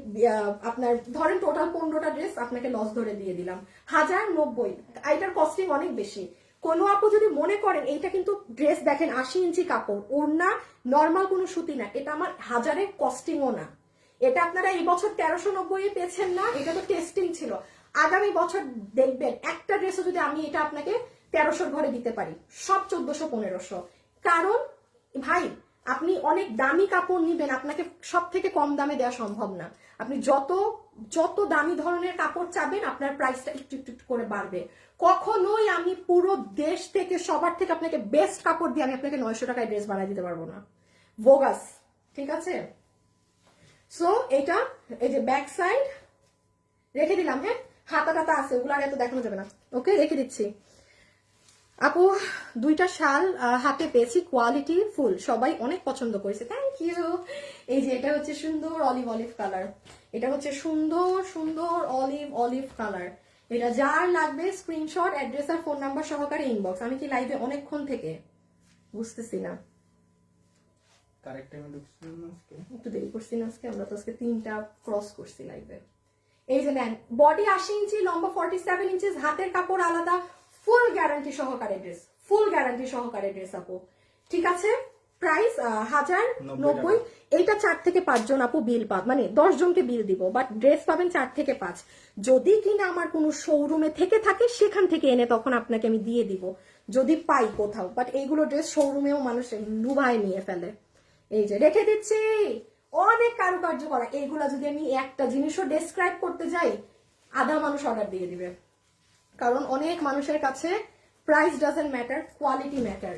আপনার ধরেন টোটাল 15টা ড্রেস আপনাকে লস ধরে দিয়ে দিলাম, 1090। এটার কস্টিং অনেক বেশি। কোনো আপু যদি মনে করেন, এইটা কিন্তু ড্রেস দেখেন 80 ইঞ্চি কাপড়, ওড়না নর্মাল কোনো সুতি না, এটা আমার 1000-এর কস্টিংও না। এটা আপনারা এই বছর 1390 পেয়েছেন না, এটা তো টেস্টিং ছিল। আগামী বছর দেখবেন একটা ড্রেসও যদি আমি এটা আপনাকে 1300 ঘরে দিতে পারি, সব 1400-1500। কারণ ভাই, আপনি অনেক দামি কাপড় নিবেন, আপনাকে সব থেকে কম দামে দেওয়া সম্ভব না। আপনি যত দামি ধরনের কাপড় চাবেন, আপনার প্রাইসটা একটু একটু করে বাড়বে। কখনোই আমি পুরো দেশ থেকে সবার থেকে আপনাকে বেস্ট কাপড় দিয়ে আমি আপনাকে 900 টাকায় ড্রেস বানাই দিতে পারবো না, বোগাস। ঠিক আছে, সো এটা এই যে ব্যাক সাইড রেখে দিলাম। হ্যাঁ, হাতা টাতা আছে, ওগুলো আর এত দেখানো যাবে না। ওকে, রেখে দিচ্ছি। আপু, 2টা শাল হাতে পেয়েছি, কোয়ালিটি ফুল, সবাই অনেক পছন্দ করেছে, থ্যাংক ইউ। এই যে এটা হচ্ছে সুন্দর অলিভ কালার, এটা হচ্ছে সুন্দর অলিভ কালার। এটা যার লাগবে স্ক্রিনশট, অ্যাড্রেস আর ফোন নাম্বার সহকারে ইনবক্স। আমি কি লাইভে অনেকক্ষণ থেকে বুঝতেছি না, কারেক্ট টাইমে ঢুকছি না আজকে, একটু দেরি করছি না আজকে, আমরা তো আজকে 3টা ক্রস করছি লাইভে। এই যে নেন, বডি 80 ইঞ্চি, লম্বা 47 ইঞ্চি, হাতের কাপড় আলাদা, ফুল গ্যারান্টি সহকারে ড্রেস, ফুল গ্যারান্টি সহকারে ড্রেস আপু। ঠিক আছে, প্রাইস 1090। এইটা 4 থেকে 5 জন আপু বিল পাব, মানে 10 জনকে বিল দিব, বাট ড্রেস পাবেন 4 থেকে 5। যদি কিনা আমার কোনো শোরুমে থেকে থাকে, সেখান থেকে এনে তখন আপনাকে আমি দিয়ে দিব, যদি পাই কোথাও। বাট এইগুলো ড্রেস শোরুমেও মানুষ লুভায় নিয়ে ফেলে। এই যে রেখে দিচ্ছি, অনেক কারুকার্য করা। এইগুলা যদি আমি একটা জিনিসও ডেসক্রাইব করতে যাই, আধা মানুষ অর্ডার দিয়ে দিবে। কারণ অনেক মানুষের কাছে price doesn't matter, quality matter.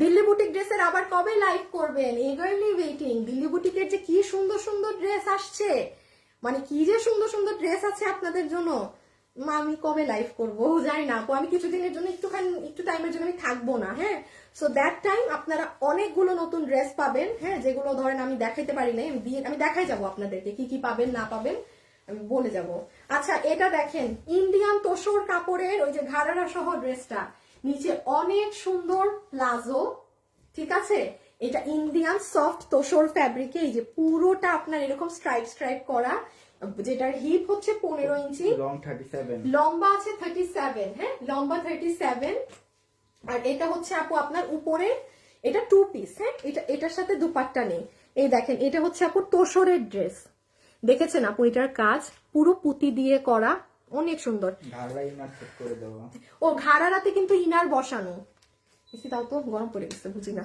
Delhi boutique ড্রেসের আবার কবে লাইভ করবেন? Eagerly waiting. দিল্লি বুটিকের যে কি সুন্দর সুন্দর ড্রেস আসছে, মানে কি যে সুন্দর সুন্দর ড্রেস আছে আপনাদের জন্য, আমি কবে লাইভ করবো জানি না আপু। আমি কিছুদিনের জন্য একটু টাইমের জন্য আমি থাকবো না। হ্যাঁ, সো দ্যাট টাইম আপনারা অনেকগুলো নতুন ড্রেস পাবেন। হ্যাঁ, যেগুলো ধরেন আমি দেখাইতে পারি না, আমি দেখাই যাবো আপনাদেরকে কি কি পাবেন না পাবেন, আমি বলে যাব। আচ্ছা, এটা দেখেন, ইন্ডিয়ান তোসর কাপড়ের ওই যে ঘাড়ারা সহ ড্রেসটা, নিচে অনেক সুন্দর প্লাজো। ঠিক আছে, এটা ইন্ডিয়ান সফট তোসর ফ্যাব্রিকে, এই যে পুরোটা আপনার এরকম স্ট্রাইপ করা, যেটার হিপ হচ্ছে 15 ইঞ্চি, লং 37, লম্বা আছে 37। হ্যাঁ, লম্বা 37। আর এটা হচ্ছে আপু আপনার উপরে, এটা 2 পিস। হ্যাঁ, এটার সাথে দুপাট্টা নেই। এই দেখেন, এটা হচ্ছে আপু তোসরের ড্রেস, দেখেছেন আপু? এটার কাজ পুরো পুঁতি দিয়ে করা, অনেক সুন্দর। ঘাড়া ইনার সেট করে দেওয়া। ও, ঘাড়ারাতে কিন্তু ইনার বসানো। তাও তো গরম পড়ে গেছে, বুঝি না,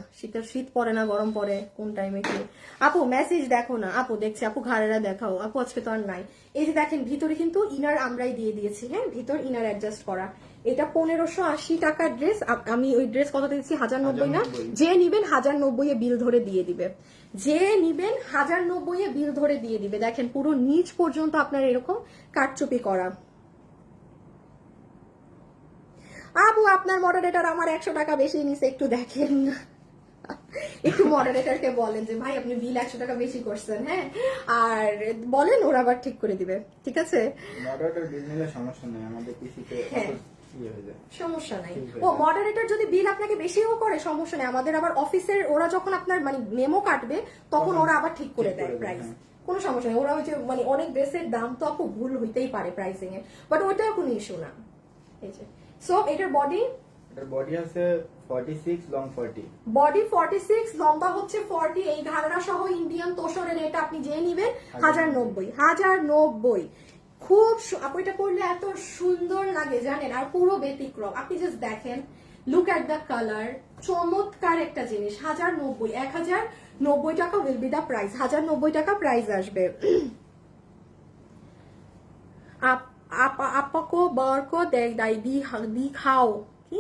শীত পড়ে না গরম পড়ে কোন টাইমে কি। আপু মেসেজ দেখো না, আপু দেখছি, আপু ঘাড়েরা দেখাও আপু, আজকে তো আর নাই। এই যে দেখেন, ভিতরে কিন্তু ইনার আমরাই দিয়ে দিয়েছি। হ্যাঁ, ভিতর ইনার অ্যাডজাস্ট করা। এটা 1580 টাকার ড্রেস। আমি ওই ড্রেস কত দিচ্ছি? 1090 না? যে নিবেন 1090 এ বিল ধরে দিয়ে দিবে, যে নিবেন 1090 এ বিল ধরে দিয়ে দিবে। দেখেন, পুরো নিচ পর্যন্ত আপনার এরকম কাটচুপি করা। আপু আপনার মডারেটর আমার 100 টাকা বেশি নিছে, একটু দেখেন, একটু মডারেটরকে বলেন যে ভাই আপনি বিল 100 টাকা বেশি করছেন। হ্যাঁ, আর বলেন, ওরা আবার ঠিক করে দিবে। ঠিক আছে, মডারেটর বিল নিলে সমস্যা নেই, আমাদের পিসিতে সমস্যা নাই। ও, মডারেটর যদি বিল আপনাকে বেশিও করে সমস্যা নেই, আমাদের আবার অফিসের ওরা যখন আপনার মানে মেমো কাটবে, তখন ওরা আবার ঠিক করে দেয় প্রাইস, কোনো সমস্যা নেই। ওরা ওই যে মানে অনেক ড্রেসের দাম তো আপু ভুল হইতেই পারে প্রাইসিং এ, বাট ওইটাও কোনো ইস্যু না। এই যে, সো এটার বডি আছে 46, লং 40, বডি 46, লম্বা হচ্ছে 40। এই ঘাড়া সহ ইন্ডিয়ান তোসরের, এটা আপনি যে নিবেন 1090। খুব আপু, এটা পরলে এত সুন্দর লাগে জানেন, আর পুরো ব্যতিক্রম। আপনি জাস্ট দেখেন, লুক এট দ্য কালার, চমৎকার একটা জিনিস। 1090, 1090 টাকা উইল বি দ্য প্রাইস, 1090 টাকা প্রাইস আসবে। आपको बर को दिखाओ কি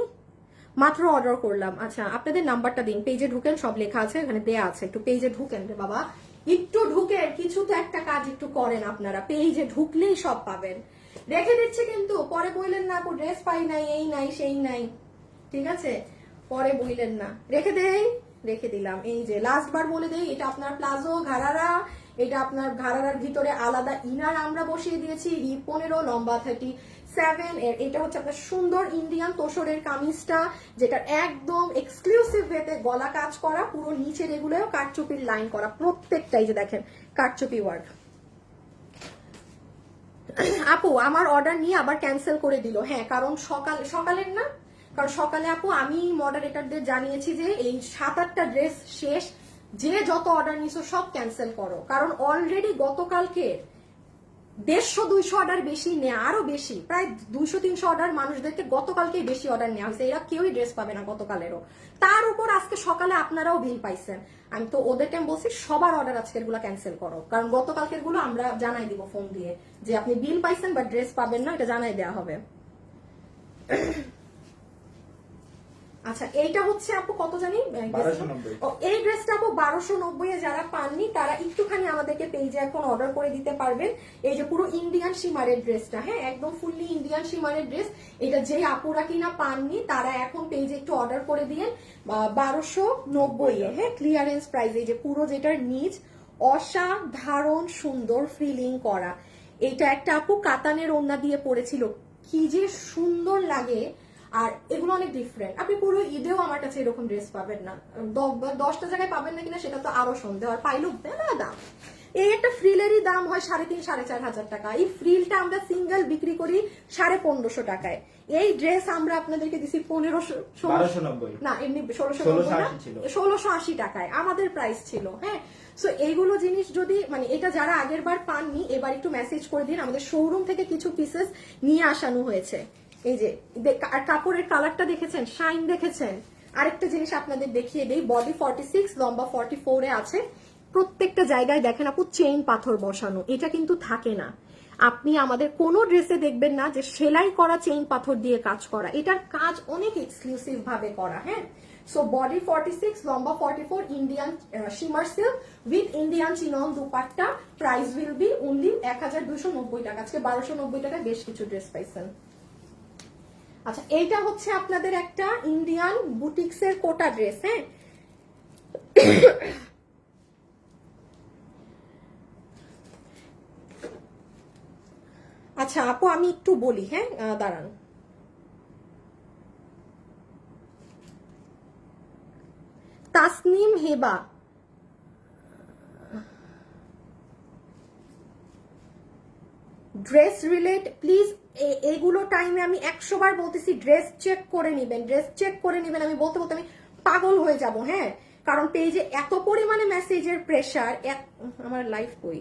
মাত্র অর্ডার করলাম। আচ্ছা আপনাদের নাম্বারটা দিন, পেজে ঢুকেন, সব লেখা আছে এখানে দেয়া আছে, একটু পেজে ঢুকেন রে বাবা, একটু ঢুকেন, কিছু তো একটা কাজ একটু করেন আপনারা, পেজে ঢুকলেই সব পাবেন। রেখে দিচ্ছে কিন্তু পরে বললেন না আপু ড্রেস পাই নাই, এই নাই সেই নাই, ঠিক আছে পরে বললেন না, রেখে দেই, রেখে দিলাম। এই যে লাস্ট বার বলে দেই, এটা আপনার প্লাজো ঘাড়ারা, এটা আপনার ঘাড়ারার ভিতরে আলাদা ইনার আমরা বসিয়ে দিয়েছি, রিপ 15, লম্বা 37 এর। এটা হচ্ছে আপনার সুন্দর ইন্ডিয়ান তোসরের কামিজটা, যেটা একদম এক্সক্লুসিভ ওয়েতে গলা কাজ করা, পুরো নিচের এগুলোও কাটচুপির লাইন করা, প্রত্যেকটাই যে দেখেন কাটচুপি ওয়ার্ক। আপু আমার অর্ডার নিয়ে আবার ক্যান্সেল করে দিল, হ্যাঁ কারণ সকালের না, কারণ সকালে আপু আমি মডারেটরদের জানিয়েছি যে এই 7-8টা ড্রেস শেষ, যে যত অর্ডার নিছো সব ক্যান্সেল করো, কারণ অলরেডি গতকালকে 150-200 অর্ডার বেশি নেওয়া, আরো বেশি প্রায় 200-300 অর্ডার মানুষদেরকে গতকালকেই বেশি অর্ডার নেওয়া হয়েছে, এরা কেউই ড্রেস পাবে না গতকালেরও, তার উপর আজকে সকালে আপনারাও বিল পাইছেন। আমি তো ওদেরকে বলছি সবার অর্ডার আজকের গুলো ক্যান্সেল করো, কারণ গতকালকের গুলো আমরা জানাই দিব ফোন দিয়ে যে আপনি বিল পাইছেন বা ড্রেস পাবেন না, এটা জানাই দেওয়া হবে। আচ্ছা এইটা হচ্ছে আপু কত জানি, 1290। এই ড্রেসটা আপু 1290 এ যারা পাননি তারা একটুখানি আমাদেরকে পেজে এখন অর্ডার করে দিতে পারবেন। এই যে পুরো ইন্ডিয়ান শিমারের ড্রেসটা, হ্যাঁ একদম ফুললি ইন্ডিয়ান শিমারের ড্রেস, এটা যে আপুরা কিনা পাননি তারা এখন পেজে একটু অর্ডার করে দিয়েন 1290 এ, হ্যাঁ ক্লিয়ারেন্স প্রাইস। এই যে পুরো যেটার নিচ অসাধারণ সুন্দর ফ্রিলিং করা, এটা একটা আপু কাতানের ওড়না দিয়ে পরেছিল, কি যে সুন্দর লাগে, আর এগুলো অনেক ডিফারেন্ট। আপনি পুরো ঈদেও আমার কাছে এরকম ড্রেস পাবেন না, 10টা জায়গায় পাবেন না কিনা সেটা তো আরো সন্দেহ, আর পাইলেও মেলা দাম। এই একটা ফ্রিলেরই দাম হয় 3,500-4,500 টাকা, এই ফ্রিলটা আমরা সিঙ্গেল বিক্রি করি 1550 টাকায়। এই ড্রেস আমরা আপনাদেরকে দিছি 1290 না এমনি 1680 টাকায় আমাদের প্রাইস ছিল, হ্যাঁ। সো এইগুলো জিনিস যদি মানে এটা যারা আগের বার পাননি এবার একটু মেসেজ করে দিন, আমাদের শোরুম থেকে কিছু পিসেস নিয়ে আসানো হয়েছে। এই যে কাপড়ের কালারটা দেখেছেন, শাইন দেখেছেন। আরেকটা জিনিস আপনাদের দেখিয়ে দেই, বডি 46, লম্বা 44 এ আছে, প্রত্যেকটা জায়গায় দেখেন আপু চেইন পাথর বসানো, এটা কিন্তু থাকে না, আপনি আমাদের কোনো ড্রেসে দেখবেন না যে সেলাই করা চেইন পাথর দিয়ে কাজ করা, এটার কাজ অনেক এক্সক্লুসিভ ভাবে করা, হ্যাঁ। সো বডি 46, লম্বা 44, Indian shimmer silk with Indian chinon dupatta, price will be only 1290 টাকা। আজকে 1290 টাকায় বেশ কিছু ড্রেস পাইছেন। আচ্ছা এইটা হচ্ছে আপনাদের একটা ইন্ডিয়ান বুটিক্সের কোটা ড্রেস, হ্যাঁ আচ্ছা আপু আমি একটু বলি, হ্যাঁ দাঁড়ান, তাসনিম হেবা, ড্রেস রিলেট প্লিজ, এগুলো টাইমে আমি 100 বার বলতেছি ড্রেস চেক করে নিবেন, ড্রেস চেক করে নিবেন, আমি বলতে বলতে আমি পাগল হয়ে যাব, হ্যাঁ কারণ পেজে এত পরিমাণে মেসেজের প্রেসার, আমার লাইফ কই,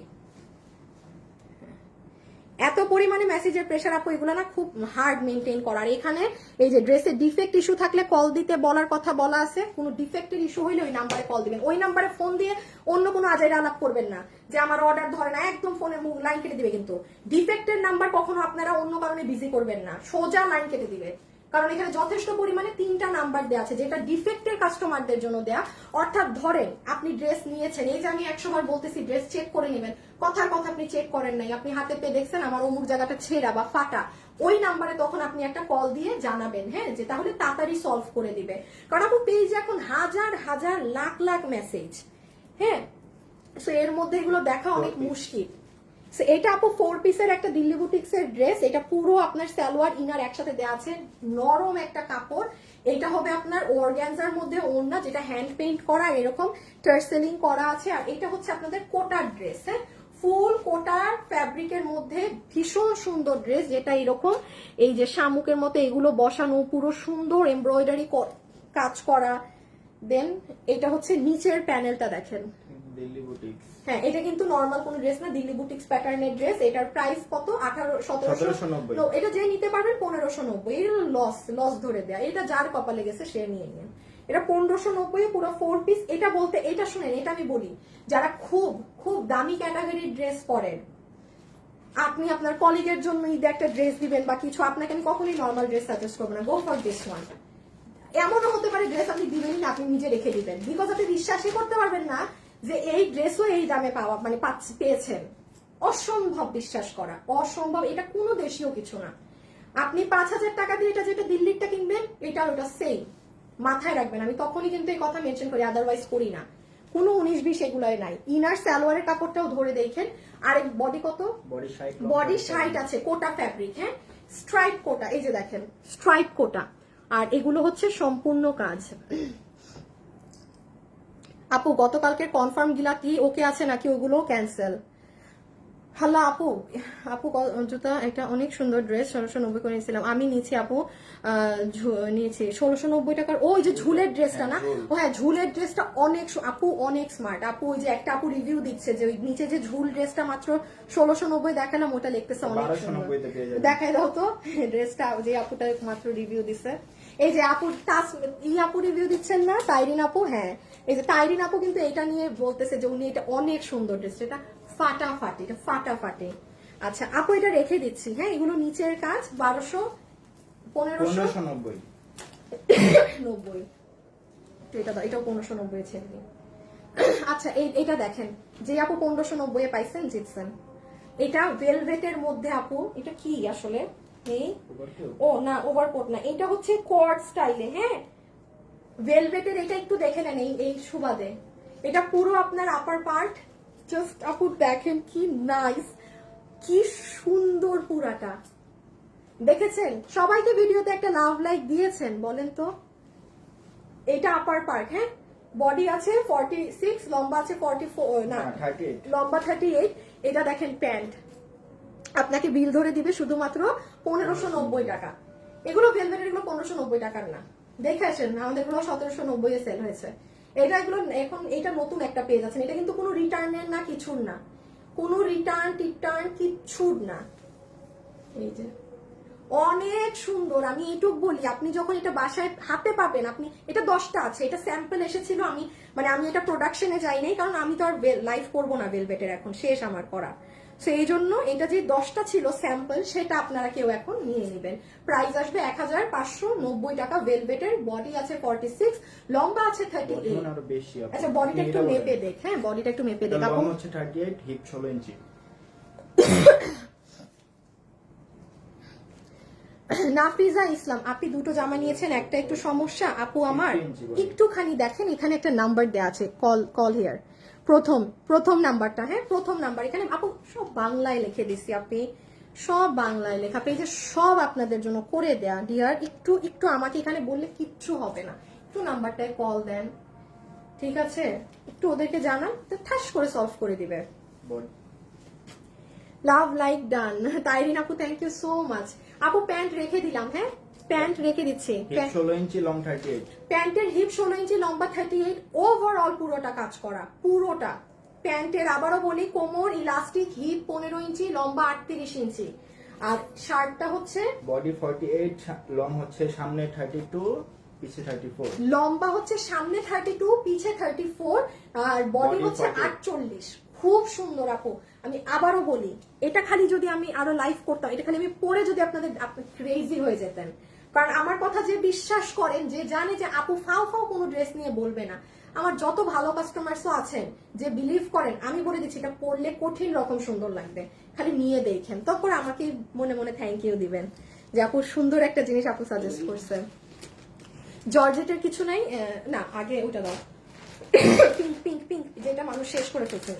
এত পরিমাণে মেসেজের প্রেসার আপু, এগুলো না খুব হার্ড মেনটেন করার। এখানে এই যে ড্রেসের ডিফেক্ট ইস্যু থাকলে কল দিতে বলার কথা বলা আছে, কোনো ডিফেক্টের ইস্যু হইলে ওই নাম্বারে কল দিবেন, ওই নাম্বারে ফোন দিয়ে অন্য কোনো আজাইরা আলাপ করবেন না যে আমার অর্ডার ধরে না, একদম ফোনে লাইন কেটে দিবে, কিন্তু ডিফেক্টের নাম্বার কখনো আপনারা অন্য কারণে বিজি করবেন না, সোজা লাইন কেটে দিবে, কারণ এখানে যথেষ্ট পরিমাণে 3টা নাম্বার দেওয়া আছে যেটা ডিফেক্টের কাস্টমারদের জন্য দেয়া। অর্থাৎ ধরেন আপনি ড্রেস নিয়েছেন, এই যে আমি 100 বার বলতেছি ড্রেস চেক করে নেবেন, কথার কথা আপনি চেক করেন নাই, আপনি হাতে পেয়ে দেখছেন আমার অমুক জায়গাটা ছেঁড়া বা ফাটা, ওই নাম্বারে তখন আপনি একটা কল দিয়ে জানাবেন, হ্যাঁ যে তাহলে তাড়াতাড়ি সলভ করে দিবে, কারণ আপু পেজে এখন হাজার হাজার লাখ লাখ মেসেজ, হ্যাঁ সো এর মধ্যে এগুলো দেখা অনেক মুশকিল। এটা আপু 4 পিসের একটা দিল্লি বুটিক্সের ড্রেস, এটা পুরো আপনার সালোয়ার ইনার একসাথে দেওয়া আছে, নরম একটা কাপড়, এটা হবে আপনার অর্গানজার মধ্যে ওড়না, যেটা হ্যান্ড পেইন্ট করা, এরকম টার্সেলিং করা আছে, আর এটা হচ্ছে আপনাদের কোটার ড্রেস, হ্যাঁ ফুল কোটার ফ্যাব্রিকের মধ্যে ভীষণ সুন্দর ড্রেস, যেটা এরকম এই যে শামুকের মতো এগুলো বসানো, পুরো সুন্দর এমব্রয়ডারি কাজ করা, দেন এটা হচ্ছে নিচের প্যানেলটা দেখেন, দিল্লি বুটিক্স, হ্যাঁ এটা কিন্তু নরমাল কোন ড্রেস না, দিল্লি বুটিক্স প্যাটার্নের ড্রেস, এটার প্রাইস কত 1790, এটা যে নিতে পারবেন 1590, এটা লস ধরে দেয়া, এটা যার কপালে গেছে সে নিয়ে নেন, এটা 1590 পুরো 4 পিস। এটা বলতে এটা শুনেন, এটা আমি বলি যারা খুব খুব দামি ক্যাটাগরির ড্রেস পরেন, আপনি আপনার কলিগের জন্য ঈদে একটা ড্রেস দিবেন বা কিছু, আপনাকে আমি কখনোই নরমাল ড্রেস সাজেস্ট করবো না, গো ফর দিস ওয়ান। এমনও হতে পারে ড্রেস আপনি দিবেনই না, আপনি নিজে রেখে দিবেন, বিকজ আপনি বিশ্বাসই করতে পারবেন না যে এই ড্রেসও এই দামে পাওয়া মানে পেয়েছেন। অসম্ভব বিশ্বাস করা, অসম্ভব। এটা কোনো দেশীয় কিছু না। আপনি 5,000 টাকা দিয়ে এটা যেটা দিল্লিরটা কিনবেন, এটা ওটা সেম, মাথায় রাখবেন। আমি তখনই কিন্তু এই কথা মেনশন করি, আদারওয়াইজ করি না। কোনো 19-20 এগুলোই নাই। ইনার সালোয়ারের কাপড়টাও ধরে দেখেন। আর বডি কত? বডি 60 আছে, কোটা ফ্যাব্রিক, হ্যাঁ, স্ট্রাইপ কোটা, এই যে দেখেন স্ট্রাইপ কোটা। আর এগুলো হচ্ছে সম্পূর্ণ কাজ। আপু গতকালকে কনফার্ম গিলা কি ওকে আছে নাকি ওগুলো ক্যান্সেল? হ্যালো আপু, আপু জুতা এটা অনেক সুন্দর ড্রেস, 1690 করে নিয়েছিলাম আমি। নিয়েছি আপু, নিয়েছি 1690 টাকার। ওই যে ঝুলের ড্রেসটা না? ও হ্যাঁ, ঝুলের ড্রেসটা অনেক, আপু অনেক স্মার্ট আপু। ওই যে একটা আপু রিভিউ দিচ্ছে যে ওই নিচে যে ঝুল ড্রেসটা মাত্র 1690 দেখালাম, ওটা লিখতেছে অনেক সুন্দর। দেখাই দাও তো ড্রেসটা, যে আপুটা মাত্র রিভিউ দিচ্ছে। এই যে আপু আপু রিভিউ দিচ্ছেন না, তাইরিন আপু, হ্যাঁ এই যে তাইরিন আপু কিন্তু এটা নিয়ে বলতেছে যে উনি এটা অনেক সুন্দর ড্রেস, এটা ফাটাফাটি, এটা ফাটাফাটি। আচ্ছা আপু এটা রেখে দিচ্ছি, হ্যাঁ এগুলো নিচের কাজ 1200 1590 এটা দাও, এটাও 1590 ছেড়ে। আচ্ছা এটা দেখেন, যে আপু 1590 পাইছেন জিতছেন। এটা ভেলভেটের মধ্যে আপু, এটা কি আসলে এই ও না ওভারকোট না, এটা হচ্ছে কোয়ার্ড স্টাইলে, হ্যাঁ ভেলভেটের। এটা একটু দেখে নেন এই সুবাদে, এটা পুরো আপনার আপার পার্ট, জাস্ট আপু দেখেন কি নাইস, কি সুন্দর পুরাটা। দেখেছেন? সবাইকে ভিডিওতে একটা লাভ লাইক দিয়েছেন বলেন তো? এটা আপার পার্ট, হ্যাঁ বডি আছে 46, লম্বা আছে 44 না 38, লম্বা 38। এটা দেখেন প্যান্ট, আপনাকে বিল ধরে দিবে শুধুমাত্র 1590 টাকা। এগুলো ভেলভেটের, এগুলো 1590 টাকার না, দেখে আসেন না, আমাদের গুলো 1790 এ সেল হয়েছে। এটা এগুলো এখন এটা নতুন একটা পেজ আছে, এটা কিন্তু কোনো রিটার্নের না, কিছুর না, কোনো রিটার্ন কিচ্ছুর না। এই যে অনেক সুন্দর। আমি এইটুক বলি, আপনি যখন এটা বাসায় হাতে পাবেন, আপনি এটা 10টা আছে, এটা স্যাম্পল এসেছিল, আমি এটা প্রোডাকশনে যাই নাই, কারণ আমি তো আর লাইভ করবো না ভেলভেটের, এখন শেষ আমার করা। সো এই জন্য এটা যে 10টা ছিল স্যাম্পল, সেটা আপনারা কেউ এখন নিয়ে নেবেন। প্রাইস আসবে 1590 টাকা। ভেলভেটের, বডি আছে 46, লম্বা আছে 38। আচ্ছা বডিটা একটু মেপে দেখ, হ্যাঁ বডিটা একটু মেপে দেখ। লম্বা হচ্ছে 38, হিপ 16 ইঞ্চি। নাফিজা ইসলাম, আপনি দুটো জামা নিয়েছেন, একটা একটু সমস্যা আপু আমার, একটুখানি দেখেন এখানে একটা নাম্বার দেওয়া আছে, কল হিয়ার, প্রথম নাম্বারটা, হ্যাঁ প্রথম নাম্বার এখানে আপু সব বাংলায় লিখে দিছি, আপনি সব বাংলায় লেখা, পেজে সব আপনাদের জন্য করে দেয়া ডিয়ার। একটু আমাকে এখানে বললে কিচ্ছু হবে না, একটু নাম্বারটায় কল দেন, ঠিক আছে? একটু ওদেরকে জানান, ঠাস করে সলভ করে দিবে। Love like done. তাইরিন আপু থ্যাংক ইউ সো মাচ। আপু প্যান্ট রেখে দিলাম, হ্যাঁ প্যান্ট রেখে দিচ্ছি। 16 ইঞ্চি, লং 38। প্যান্টের হিপ 16 ইঞ্চি, লম্বা 38, ওভারঅল পুরোটা কাজ করা, পুরোটা প্যান্টের। আবারও বলি, কোমর ইলাস্টিক, হিপ 15 ইঞ্চি, লম্বা 38 ইঞ্চি। আর শার্টটা হচ্ছে বডি 48, লং হচ্ছে সামনে 32, পিছে 34। লম্বা হচ্ছে সামনে 32, পিছে 34, আর বডি হচ্ছে 48। খুব সুন্দর আপু। আমি আবারও বলি, এটা খালি যদি আমি আরো লাইভ করতাম, এটা খালি আমি পরে যদি আপনি ক্রেজি হয়ে যেতেন, কারণ আমার কথা যে বিশ্বাস করেন, যে জানে যে আপু ফাও কোনো ড্রেস নিয়ে বলবে না, আমার যত ভালো কাস্টমারসও আছেন যে বিলিভ করেন, আমি বলে দিচ্ছি এটা পরলে কঠিন রকম সুন্দর লাগবে, খালি নিয়ে দেখেন, তারপর আমাকে মনে মনে থ্যাংক ইউ দিবেন যে আপু সুন্দর একটা জিনিস আপু সাজেস্ট করছেন। জর্জেটের কিছু নাই না, আগে ওটা দাও, পিঙ্ক যেটা মানুষ শেষ করে ফেলছে।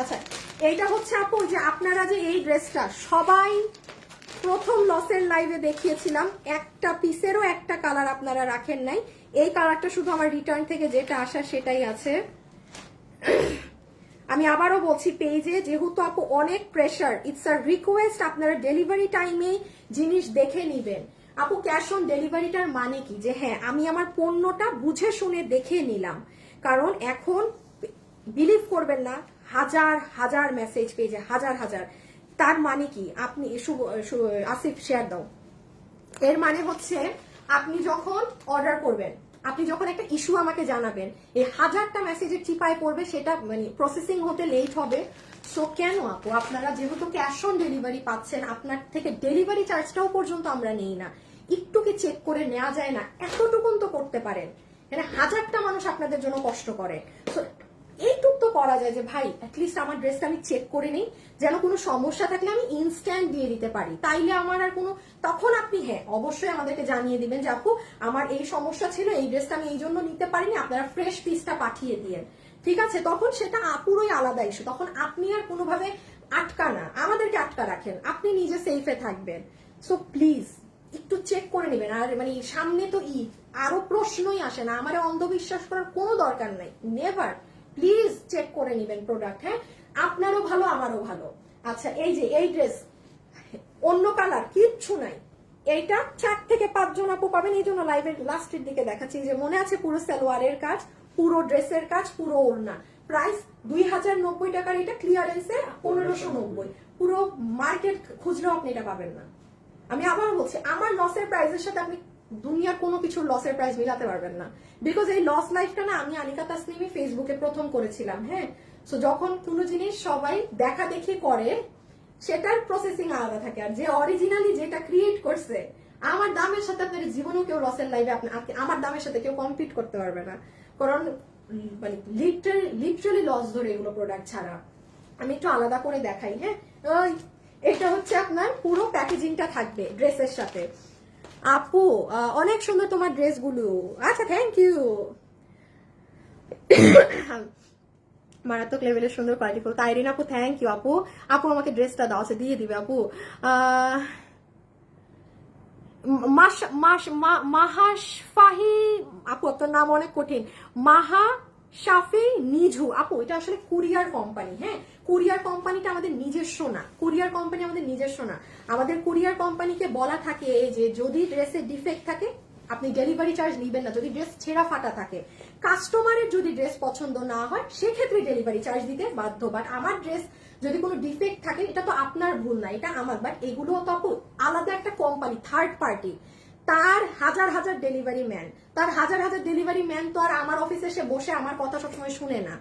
আচ্ছা এইটা হচ্ছে আপু, যে আপনারা যে এই ড্রেসটা সবাই প্রথম লসের লাইভে দেখিয়েছিলাম, একটা পিসেরও একটা কালার আপনারা রাখেন নাই, এই কালারটা শুধু আমার রিটার্ন থেকে যেটা আসা সেটাই আছে। আমি আবারও বলছি, পেজে যেহেতু আপু অনেক প্রেশার, ইটস আ রিকোয়েস্ট আপনারা ডেলিভারি টাইমে জিনিস দেখে নিবেন। আপু ক্যাশ অন ডেলিভারিটার মানে কি, যে হ্যাঁ আমি আমার পণ্যটা বুঝে শুনে দেখে নিলাম, কারণ এখন বিলিভ করবেন না, হাজার মেসেজ পেজে, হাজার। তার মানে কি, আপনি আসিফ শেয়ার দাও, এর মানে হচ্ছে আপনি যখন অর্ডার করবেন, আপনি যখন একটা ইস্যু আমাকে জানাবেন, এই 1000টা মেসেজের চিপায় পড়বে, সেটা মানে প্রসেসিং হতে লেট হবে। সো কেন আপু আপনারা যেহেতু ক্যাশ অন ডেলিভারি পাচ্ছেন, আপনার থেকে ডেলিভারি চার্জটাও পর্যন্ত আমরা নেই না, একটু কি চেক করে নেওয়া যায় না? এতটুকুন তো করতে পারেন, মানে হাজারটা মানুষ আপনাদের জন্য কষ্ট করে। সো এইটুক তো করা যায় যে ভাই অ্যাটলিস্ট আমার ড্রেসটা আমি চেক করে নিই, যেন কোনো সমস্যা থাকলে আমি ইনস্ট্যান্ট দিয়ে দিতে পারি। তাইলে আমার আর কোনো, তখন আপনি হ্যাঁ অবশ্যই আমাদেরকে জানিয়ে দিবেন যে আপু আমার এই সমস্যা ছিল, এই ড্রেসটা আমি এই জন্য নিতে পারিনি, আপনারা ফ্রেশ পিসটা পাঠিয়ে দিয়েন, ঠিক আছে? তখন সেটা আপুরই আলাদা ইস্যু, তখন আপনি আর কোনোভাবে আটকা না, আমাদেরকে আটকা রাখেন, আপনি নিজে সেফে থাকবেন। সো প্লিজ একটু চেক করে নেবেন। আর মানে সামনে তো ঈদ, আরো প্রশ্নই আসে না, আমার অন্ধবিশ্বাস করার কোনো দরকার নাই, নেভার। প্লিজ চেক করে নেবেন প্রোডাক্ট, হ্যাঁ আপনারও ভালো আমারও ভালো। আচ্ছা এই যে এই ড্রেস অন্য কালার কিচ্ছু নাই, এইটা 4 থেকে 5 জন আপু পাবেন, এই জন্য লাইভের লাস্টের দিকে দেখাচ্ছি। যে মনে আছে পুরো সালোয়ারের কাজ, পুরো ড্রেসের কাজ, পুরো ওড়না, প্রাইস 2090 টাকার, এটা ক্লিয়ারেন্সে 1590, পুরো মার্কেট খুচরাও আপনি এটা পাবেন না। আমি আবার বলছি আমার লসের প্রাইসের সাথে আপনি দুনিয়ার কোনো কিছুর লসের প্রাইস মিলাতে পারবেন না, বিকজ এই লস লাইফটা না আমি আনিকা তাসনিমি ফেসবুকে প্রথম করেছিলাম, হ্যাঁ। সো যখন কোনো জিনিস সবাই দেখা দেখি করে সেটার প্রসেসিং আলাদা থাকে, আর যে অরিজিনালি যেটা ক্রিয়েট করছে, আমার দামের সাথে আপনার জীবনেও কেউ লসের লাইভে আমার দামের সাথে কেউ কম্পিট করতে পারবে না, কারণ মানে লিটারালি লস ধরে এগুলো প্রোডাক্ট ছাড়া। আমি একটু আলাদা করে দেখাই, হ্যাঁ। এটা হচ্ছে আপনার পুরো প্যাকেজিংটা থাকবে ড্রেসের সাথে। আপু অনেক সুন্দর তোমার ড্রেসগুলো, আচ্ছা থ্যাংক ইউ, মারাত্মক লেভেলের সুন্দর কোয়ালিটিফুল। তাইরিন আপু থ্যাংক ইউ আপু, আপু আমাকে ড্রেসটা দাও, আচ্ছা দিয়ে দিবে আপু। মাহাশফাহি আপু, আপনার নাম অনেক কঠিন, মাহা শাফি নিঝু আপু, এটা আসলে কুরিয়ার কোম্পানি, হ্যাঁ। কুরিয়ার কোম্পানিটা আমাদের নিজস্ব না, কুরিয়ার কোম্পানি আমাদের নিজস্ব না। আমাদের কুরিয়ার কোম্পানিকে বলা থাকে যে যদি ড্রেসের ডিফেক্ট থাকে আপনি ডেলিভারি চার্জ নিবেন না, যদি ড্রেস ছেঁড়া ফাটা থাকে। কাস্টমারের যদি ড্রেস পছন্দ না হয় সেক্ষেত্রে ডেলিভারি চার্জ দিতে বাধ্য। বাট আমার ড্রেস যদি কোনো ডিফেক্ট থাকে এটা তো আপনার ভুল না, এটা আমার। বাট এগুলো তো আপু আলাদা একটা কোম্পানি, থার্ড পার্টি, তার হাজার হাজার ডেলিভারি ম্যান, তার হাজার হাজার ডেলিভারি ম্যান তো আর আমার অফিসে এসে বসে আমার কথা সবসময় শুনে না।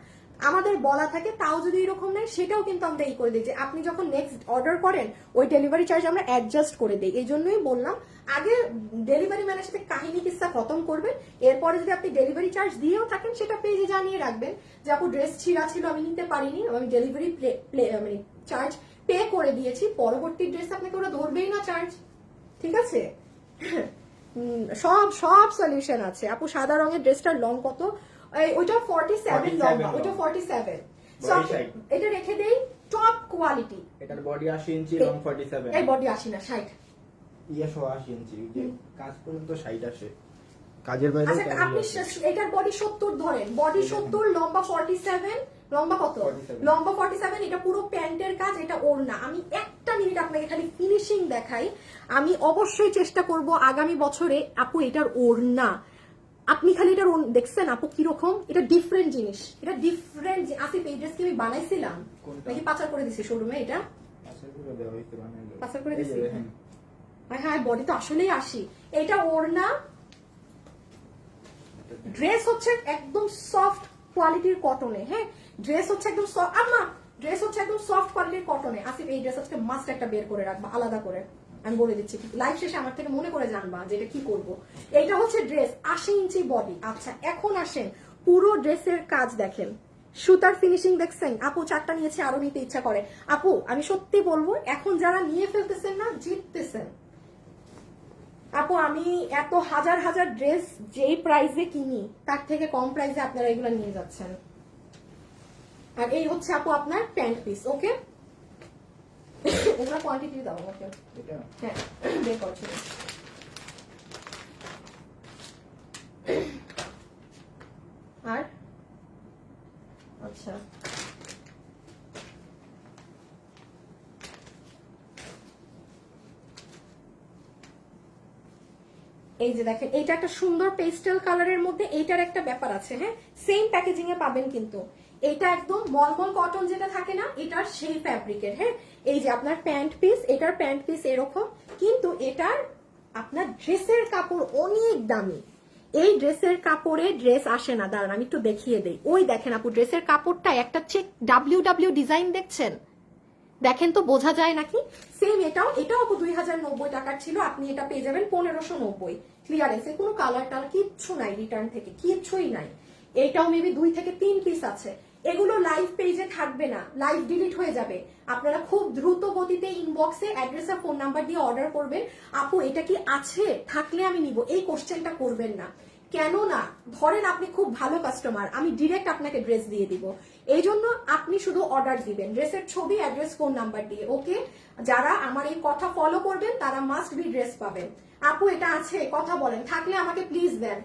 আমাদের বলা থাকে, তাও যদি এরকম নেই সেটাও কিন্তু আমরা এই করে দিই যে আপনি যখন নেক্সট অর্ডার করেন ওই ডেলিভারি চার্জ আমরা অ্যাডজাস্ট করে দিই। এই জন্যই বললাম আগে ডেলিভারি ম্যানের সাথে কাহিনী কিস্সা খতম করবেন, এরপরে যদি আপনি ডেলিভারি চার্জ দিয়েও থাকেন সেটা পেজে জানিয়ে রাখবেন যে আপু ড্রেস ছিঁড়া ছিল আমি নিতে পারিনি, আমি ডেলিভারি মানে চার্জ পে করে দিয়েছি, পরবর্তী ড্রেস আপনাকে ওরা ধরবেই না চার্জ, ঠিক আছে? সব সব সলিউশন আছে আপু। সাদা রঙের ড্রেসটার লং কত? ওইটা 47 লম্বা, ওইটা 47। সো এটা রেখে দেই, টপ কোয়ালিটি। এটার বডি 80 ইঞ্চি, লং 47। এই বডি 80 না 60, ইয়ে 80 ইঞ্চি, যে কাজ পর্যন্ত 60 আসে, কাজের বাইরে। আচ্ছা আপনি এটার বডি 70 ধরেন, বডি 70, লম্বা 47, লম্বা কত? লম্বা 47। এটা পুরো প্যান্টের কাজ, এটা ওড়না। আমি একটা মিনিট আপনাকে খালি ফিনিশিং দেখাই, আমি অবশ্যই চেষ্টা করব আগামী বছরে। আপু এটার ওড়না আপনি খালি এটার দেখছেন আপু কিরকম, এটা ডিফারেন্ট জিনিস, এটা ডিফারেন্ট। আসিফ এই ড্রেস কি আমি বানাইছিলাম নাকি পাচার করে দিছি শোরুমে? এটা পাচার করে দিছি, হ্যাঁ বডি তো আসলেই 80। এটা ওড়না, ড্রেস হচ্ছে একদম সফট কোয়ালিটির কটনে, হ্যাঁ ড্রেস হচ্ছে একদম আম্মা ড্রেস হচ্ছে একদম সফট কোয়ালিটির কটনে। আসিফ এই ড্রেস আজকে মাস্ট একটা বের করে রাখবা আলাদা করে, আমি বলে দিচ্ছি লাইভ শেষে আমার থেকে মনে করে জানবা যে এটা কি করবো। এইটা হচ্ছে ড্রেস 80 ইঞ্চি বডি। আচ্ছা এখন আসেন পুরো ড্রেসের কাজ দেখেন, সুতার ফিনিশিং দেখছেন আপু? 4টা নিয়েছে, আরো নিতে ইচ্ছা করে আপু। আমি সত্যি বলবো এখন যারা নিয়ে ফেলতেছেন না জিততেছেন আপু। আমি এত হাজার হাজার ড্রেস যেই প্রাইসে কিনি তার থেকে কম প্রাইসে আপনারা এগুলো নিয়ে যাচ্ছেন। আর এই হচ্ছে আপু আপনার প্যান্ট পিস, ওকে? এগুলো কোয়ান্টিটি দাও ওকে, হ্যাঁ বের করছি। আর আচ্ছা এই যে দেখেন, এইটা একটা সুন্দর পেস্টেল কালারের মধ্যে, এইটার একটা ব্যাপার আছে, হ্যাঁ সেম প্যাকেজিং এ পাবেন কিন্তু এটা একদম মলমল কটন যেটা থাকে না, এটার সেই ফ্যাব্রিকের, হ্যাঁ। এই যে আপনার প্যান্ট পিস, এটার প্যান্ট পিস এরকম, কিন্তু এটার আপনার ড্রেসের কাপড় অনেক দামি। এই ড্রেসের কাপড়ে ড্রেস আসে না, দাঁড়ান আমি একটু দেখিয়ে দেই। ওই দেখেন আপু ড্রেসের কাপড়টা একটা চেক ডাব্লিউ ডিজাইন দেখছেন, দেখেন তো বোঝা যায় নাকি? সেম এটাও আপু 2090 টাকার ছিল, আপনি এটা পেয়ে যাবেন 1590 ক্লিয়ারেন্সে, কোনো কালার টালার কিচ্ছু নাই, রিটার্ন থেকে কিচ্ছুই নাই। এইটাও মেবি 2 থেকে 3 পিস আছে। এগুলো লাইভ পেজে থাকবে না, লাইভ ডিলিট হয়ে যাবে। আপনারা খুব দ্রুত গতিতে ইনবক্সে অ্যাড্রেস আর ফোন নাম্বার দিয়ে অর্ডার করবেন। আপু এটা কি আছে, থাকলে আমি নিব, এই কোশ্চেনটা করবেন না। কেন না, ধরেন আপনি খুব ভালো কাস্টমার, আমি ডিরেক্ট আপনাকে ড্রেস দিয়ে দিব, এই জন্য আপনি শুধু অর্ডার দিবেন ড্রেসের ছবি, অ্যাড্রেস, ফোন নাম্বার দিয়ে। ওকে, যারা আমার এই কথা ফলো করবেন তারা মাস্ট বি ড্রেস পাবেন। আপু এটা আছে, কথা বলেন, থাকলে আমাকে প্লিজ দেন,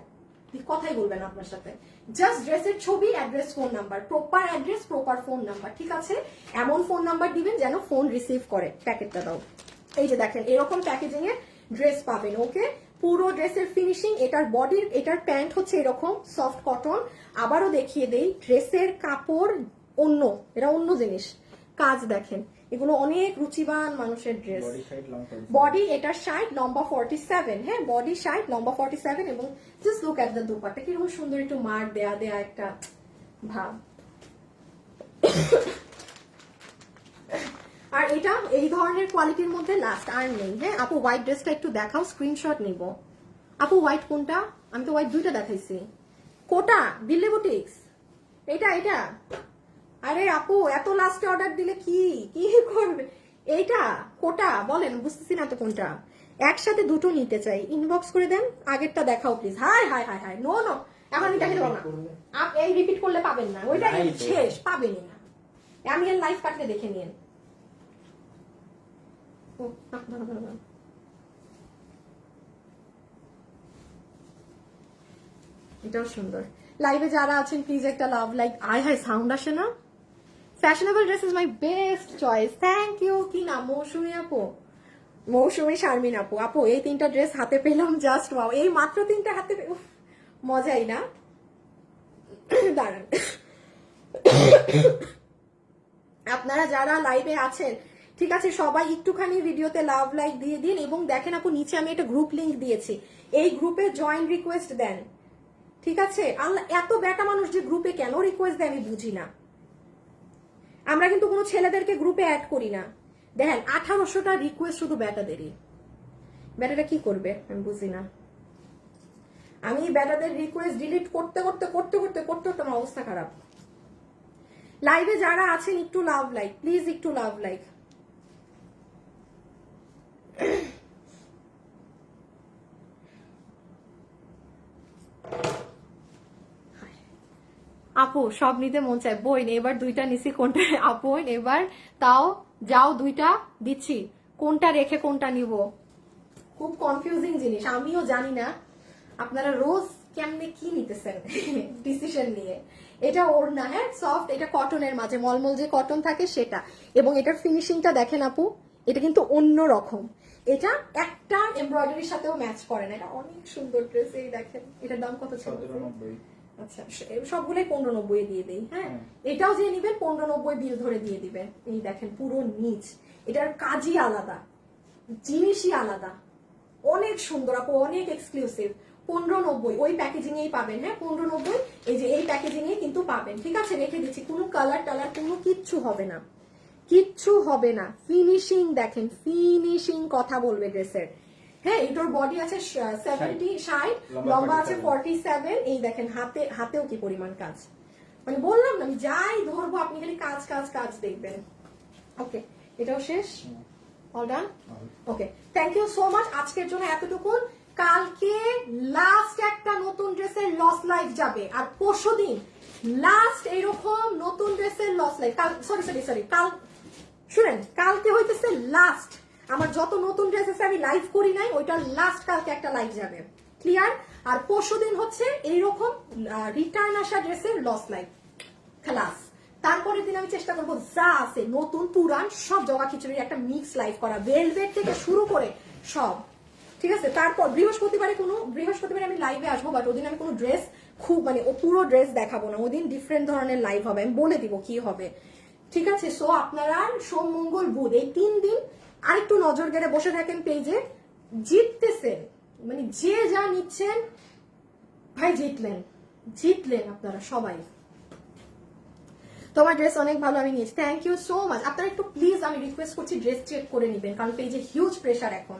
কথাই বলবেন আপনার সাথে। জাস্ট ড্রেসের ছবি, address, phone number, proper address, proper phone number, ঠিক আছে? এমন ফোন নাম্বার দিবেন যেন ফোন রিসিভ করে। প্যাকেটটা দাও, এই যে দেখেন এরকম প্যাকেজিং এর ড্রেস পাবেন। ওকে, পুরো ড্রেসের ফিনিশিং, এটার বডির, এটার প্যান্ট হচ্ছে এরকম সফট কটন। আবারও দেখিয়ে দেই, ড্রেসের কাপড় অন্য, এটা অন্য জিনিস। কাজ দেখেন, এগুলো অনেক রুচিবান মানুষের ড্রেস। বডি এটার 60, লম্বা 47, হ্যাঁ বডি 60, লম্বা 47, এবং just look at the dupatta, কিরকম সুন্দর একটু মার্ক দেয়া একটা ভাব। আর এটা এই ধরনের কোয়ালিটির মধ্যে লাস্ট আর নেই। হ্যাঁ আপু হোয়াইট ড্রেসটা একটু দেখাও, স্ক্রিনশট নিব। আপু হোয়াইট কোনটা? আমি তো হোয়াইট দুইটা দেখাইছি। কোটা দিল্লি বুটিক্স, এটা এটা। আরে আপু এত লাস্টে অর্ডার দিলে কি কি করবে? এইটা কোটা বলেন, বুঝতেছি না তো কোনটা। একসাথে দুটো নিতে চাই, ইনবক্স করে দেন। আগেরটা দেখাও please. Hi hi hi hi, no no, এখন আমি দেখে দেবো না। এই রিপিট করলে পাবেন না, ওইটা শেষ, পাবেনই না। আমি এর লাইভ কাটলে দেখে নিন। এটাও সুন্দর। লাইভে যারা আছেন প্লিজ একটা লাভ লাইক। আয় হায় সাউন্ড আসে না। Fashionable dress is my best choice, thank you. কি নাম? মৌসুমী আপু, মৌসুমী শারমিন আপু। আপু এই 3টা ড্রেস হাতে পেলাম, জাস্ট ওয়াও। এই মাত্র 3টা হাতে, মজাই না। দাঁড়ান, আপনারা যারা লাইভে আছেন ঠিক আছে সবাই একটুখানি ভিডিওতে লাভ লাইক দিয়ে দিন, এবং দেখেন আপু নিচে আমি একটা গ্রুপ লিংক দিয়েছি, এই গ্রুপে জয়েন রিকোয়েস্ট দেন, ঠিক আছে? আল্লাহ, এত বেটা মানুষ যে গ্রুপে কেন রিকোয়েস্ট দেয় আমি বুঝি না। আমরা কিন্তু কোনো ছেলেদেরকে গ্রুপে অ্যাড করি না। দেখেন 1800টা রিকোয়েস্ট শুধু বেটাদেরই। বেটাটা কি করবে আমি বুঝি না। আমি বেটাদের রিকোয়েস্ট ডিলিট করতে করতে করতে করতে করতে করতে আমার অবস্থা খারাপ। লাইভে যারা আছেন একটু লাভ লাইক প্লিজ, একটু লাভ লাইক। আপু সব নিতে মন চায়, বইন এবার 2টা নিছি, কোনটা আপু এবার তাও যাও 2টা দিচ্ছি, কোনটা রেখে কোনটা নিব? খুব কনফিউজিং জিনিস, আমিও জানি না আপনারা রোজ কেমনে কি নিতেছেন ডিসিশন নিয়ে। এটা ওড়না, হ্যাঁ সফট, এটা কটনের মাঝে মলমল যে কটন থাকে সেটা, এবং এটার ফিনিশিংটা দেখেন আপু, এটা কিন্তু অন্য রকম। এটা একটা এমব্রয়ডারির সাথেও ম্যাচ করে না, এটা অনেক সুন্দর ড্রেস। এই দেখেন এটার দাম কত ছিল? আচ্ছা সবগুলোই 1590 দিয়ে দেই। হ্যাঁ এটাও যে নিবেন 1590 বিল ধরে দিয়ে দিবেন। এই দেখেন পুরো নিচ, এটার কাজই আলাদা, জিনিসই আলাদা, অনেক সুন্দর আপু, অনেক এক্সক্লুসিভ। 1590 ওই প্যাকেজিং এই পাবেন। হ্যাঁ 1590 এই যে এই প্যাকেজিং এ কিন্তু পাবেন, ঠিক আছে? রেখে দিচ্ছি, কোনো কালার টালার কোনো কিচ্ছু হবে না, কিচ্ছু হবে না। ফিনিশিং দেখেন, ফিনিশিং কথা বলবে ড্রেসের। হ্যাঁ এটার বডি আছে 60, লম্বা আছে 47। এই দেখেন হাতেও কি পরিমাণ কাজ, মানে বললাম না আমি যাই ধরবো আপনি খালি কাজ কাজ কাজ দেখবেন। ওকে এটাও শেষ, all done. Okay thank you so much, আজকের জন্য এতটুকুন। কালকে লাস্ট একটা নতুন ড্রেসের লস লাইভ যাবে, আর পরশুদিন লাস্ট এরকম নতুন ড্রেসের লস লাইভ। সরি কাল শুনেন, কালকে হইতেছে লাস্ট আমার যত নতুন ড্রেস আছে আমি লাইভ করি নাই, ওইটার লাস্ট কালকে একটা লাইভ যাবে, ক্লিয়ার? আর পরশুদিন হচ্ছে এইরকম রিটার্ন আসা ড্রেসের লস লাইভ খালাস। তারপরের দিন আমি চেষ্টা করবো যা আছে নতুন পুরান সব জগা খিচুড়ির একটা মিক্স লাইভ করা, ভেলভেট থেকে শুরু করে সব, ঠিক আছে? তারপর বৃহস্পতিবারে আমি লাইভে আসবো, বাট ওদিন আমি কোনো ড্রেস খুব মানে ও পুরো ড্রেস দেখাবো না, ওদিন ডিফারেন্ট ধরনের লাইভ হবে, আমি বলে দিব কি হবে, ঠিক আছে? সো আপনারা সোম মঙ্গল বুধ এই 3 দিন আরেকটু নজর গেড়ে বসে থাকেন পেজে, জিততেছেন মানে যে যা নিচ্ছেন ভাই জিতলেন আপনারা সবাই। তোমার ড্রেস অনেক ভালো, আমি নিয়েছি, থ্যাংক ইউ সো মাচ। আপনারা একটু প্লিজ আমি রিকোয়েস্ট করছি ড্রেস চেক করে নিবেন, কারণ পেজে হিউজ প্রেশার এখন,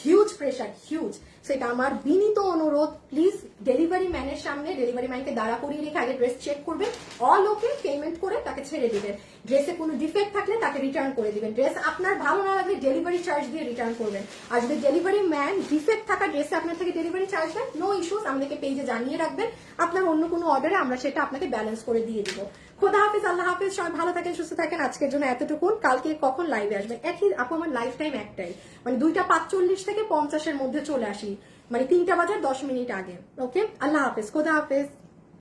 হিউজ প্রেশার, হিউজ। সেটা আমার বিনীত অনুরোধ, প্লিজ ডেলিভারি ম্যানের সামনে ডেলিভারি ম্যানকে দাঁড়া করিয়ে রেখে আগে ড্রেস চেক করবেন, অল ওকে পেমেন্ট করে তাকে ছেড়ে দিবেন। ড্রেসে কোনো ডিফেক্ট থাকলে তাকে রিটার্ন করে দিবেন। ড্রেস আপনার ভালো না লাগলে ডেলিভারি চার্জ দিয়ে রিটার্ন করবেন। আর যদি ডেলিভারি ম্যান ডিফেক্ট থাকা ড্রেসে আপনার থেকে ডেলিভারি চার্জ দেন, নো ইস্যুস, আমাদেরকে পেজে জানিয়ে রাখবেন। আপনার অন্য কোনো অর্ডারে আমরা সেটা আপনাকে ব্যালেন্স করে দিয়ে দিব। খোদা হাফিজ, আল্লাহ হাফিজ, সবাই ভালো থাকেন, সুস্থ থাকেন। আজকের জন্য এতটুকুন। কালকে কখন লাইভে আসবেন? একই আপু, আমার লাইফ টাইম একটাই, মানে 2:45 থেকে 50-এর মধ্যে চলে আসি, মানে 3টা বাজার 10 মিনিট আগে। ওকে, আল্লাহ হাফিজ, খোদা হাফিজ।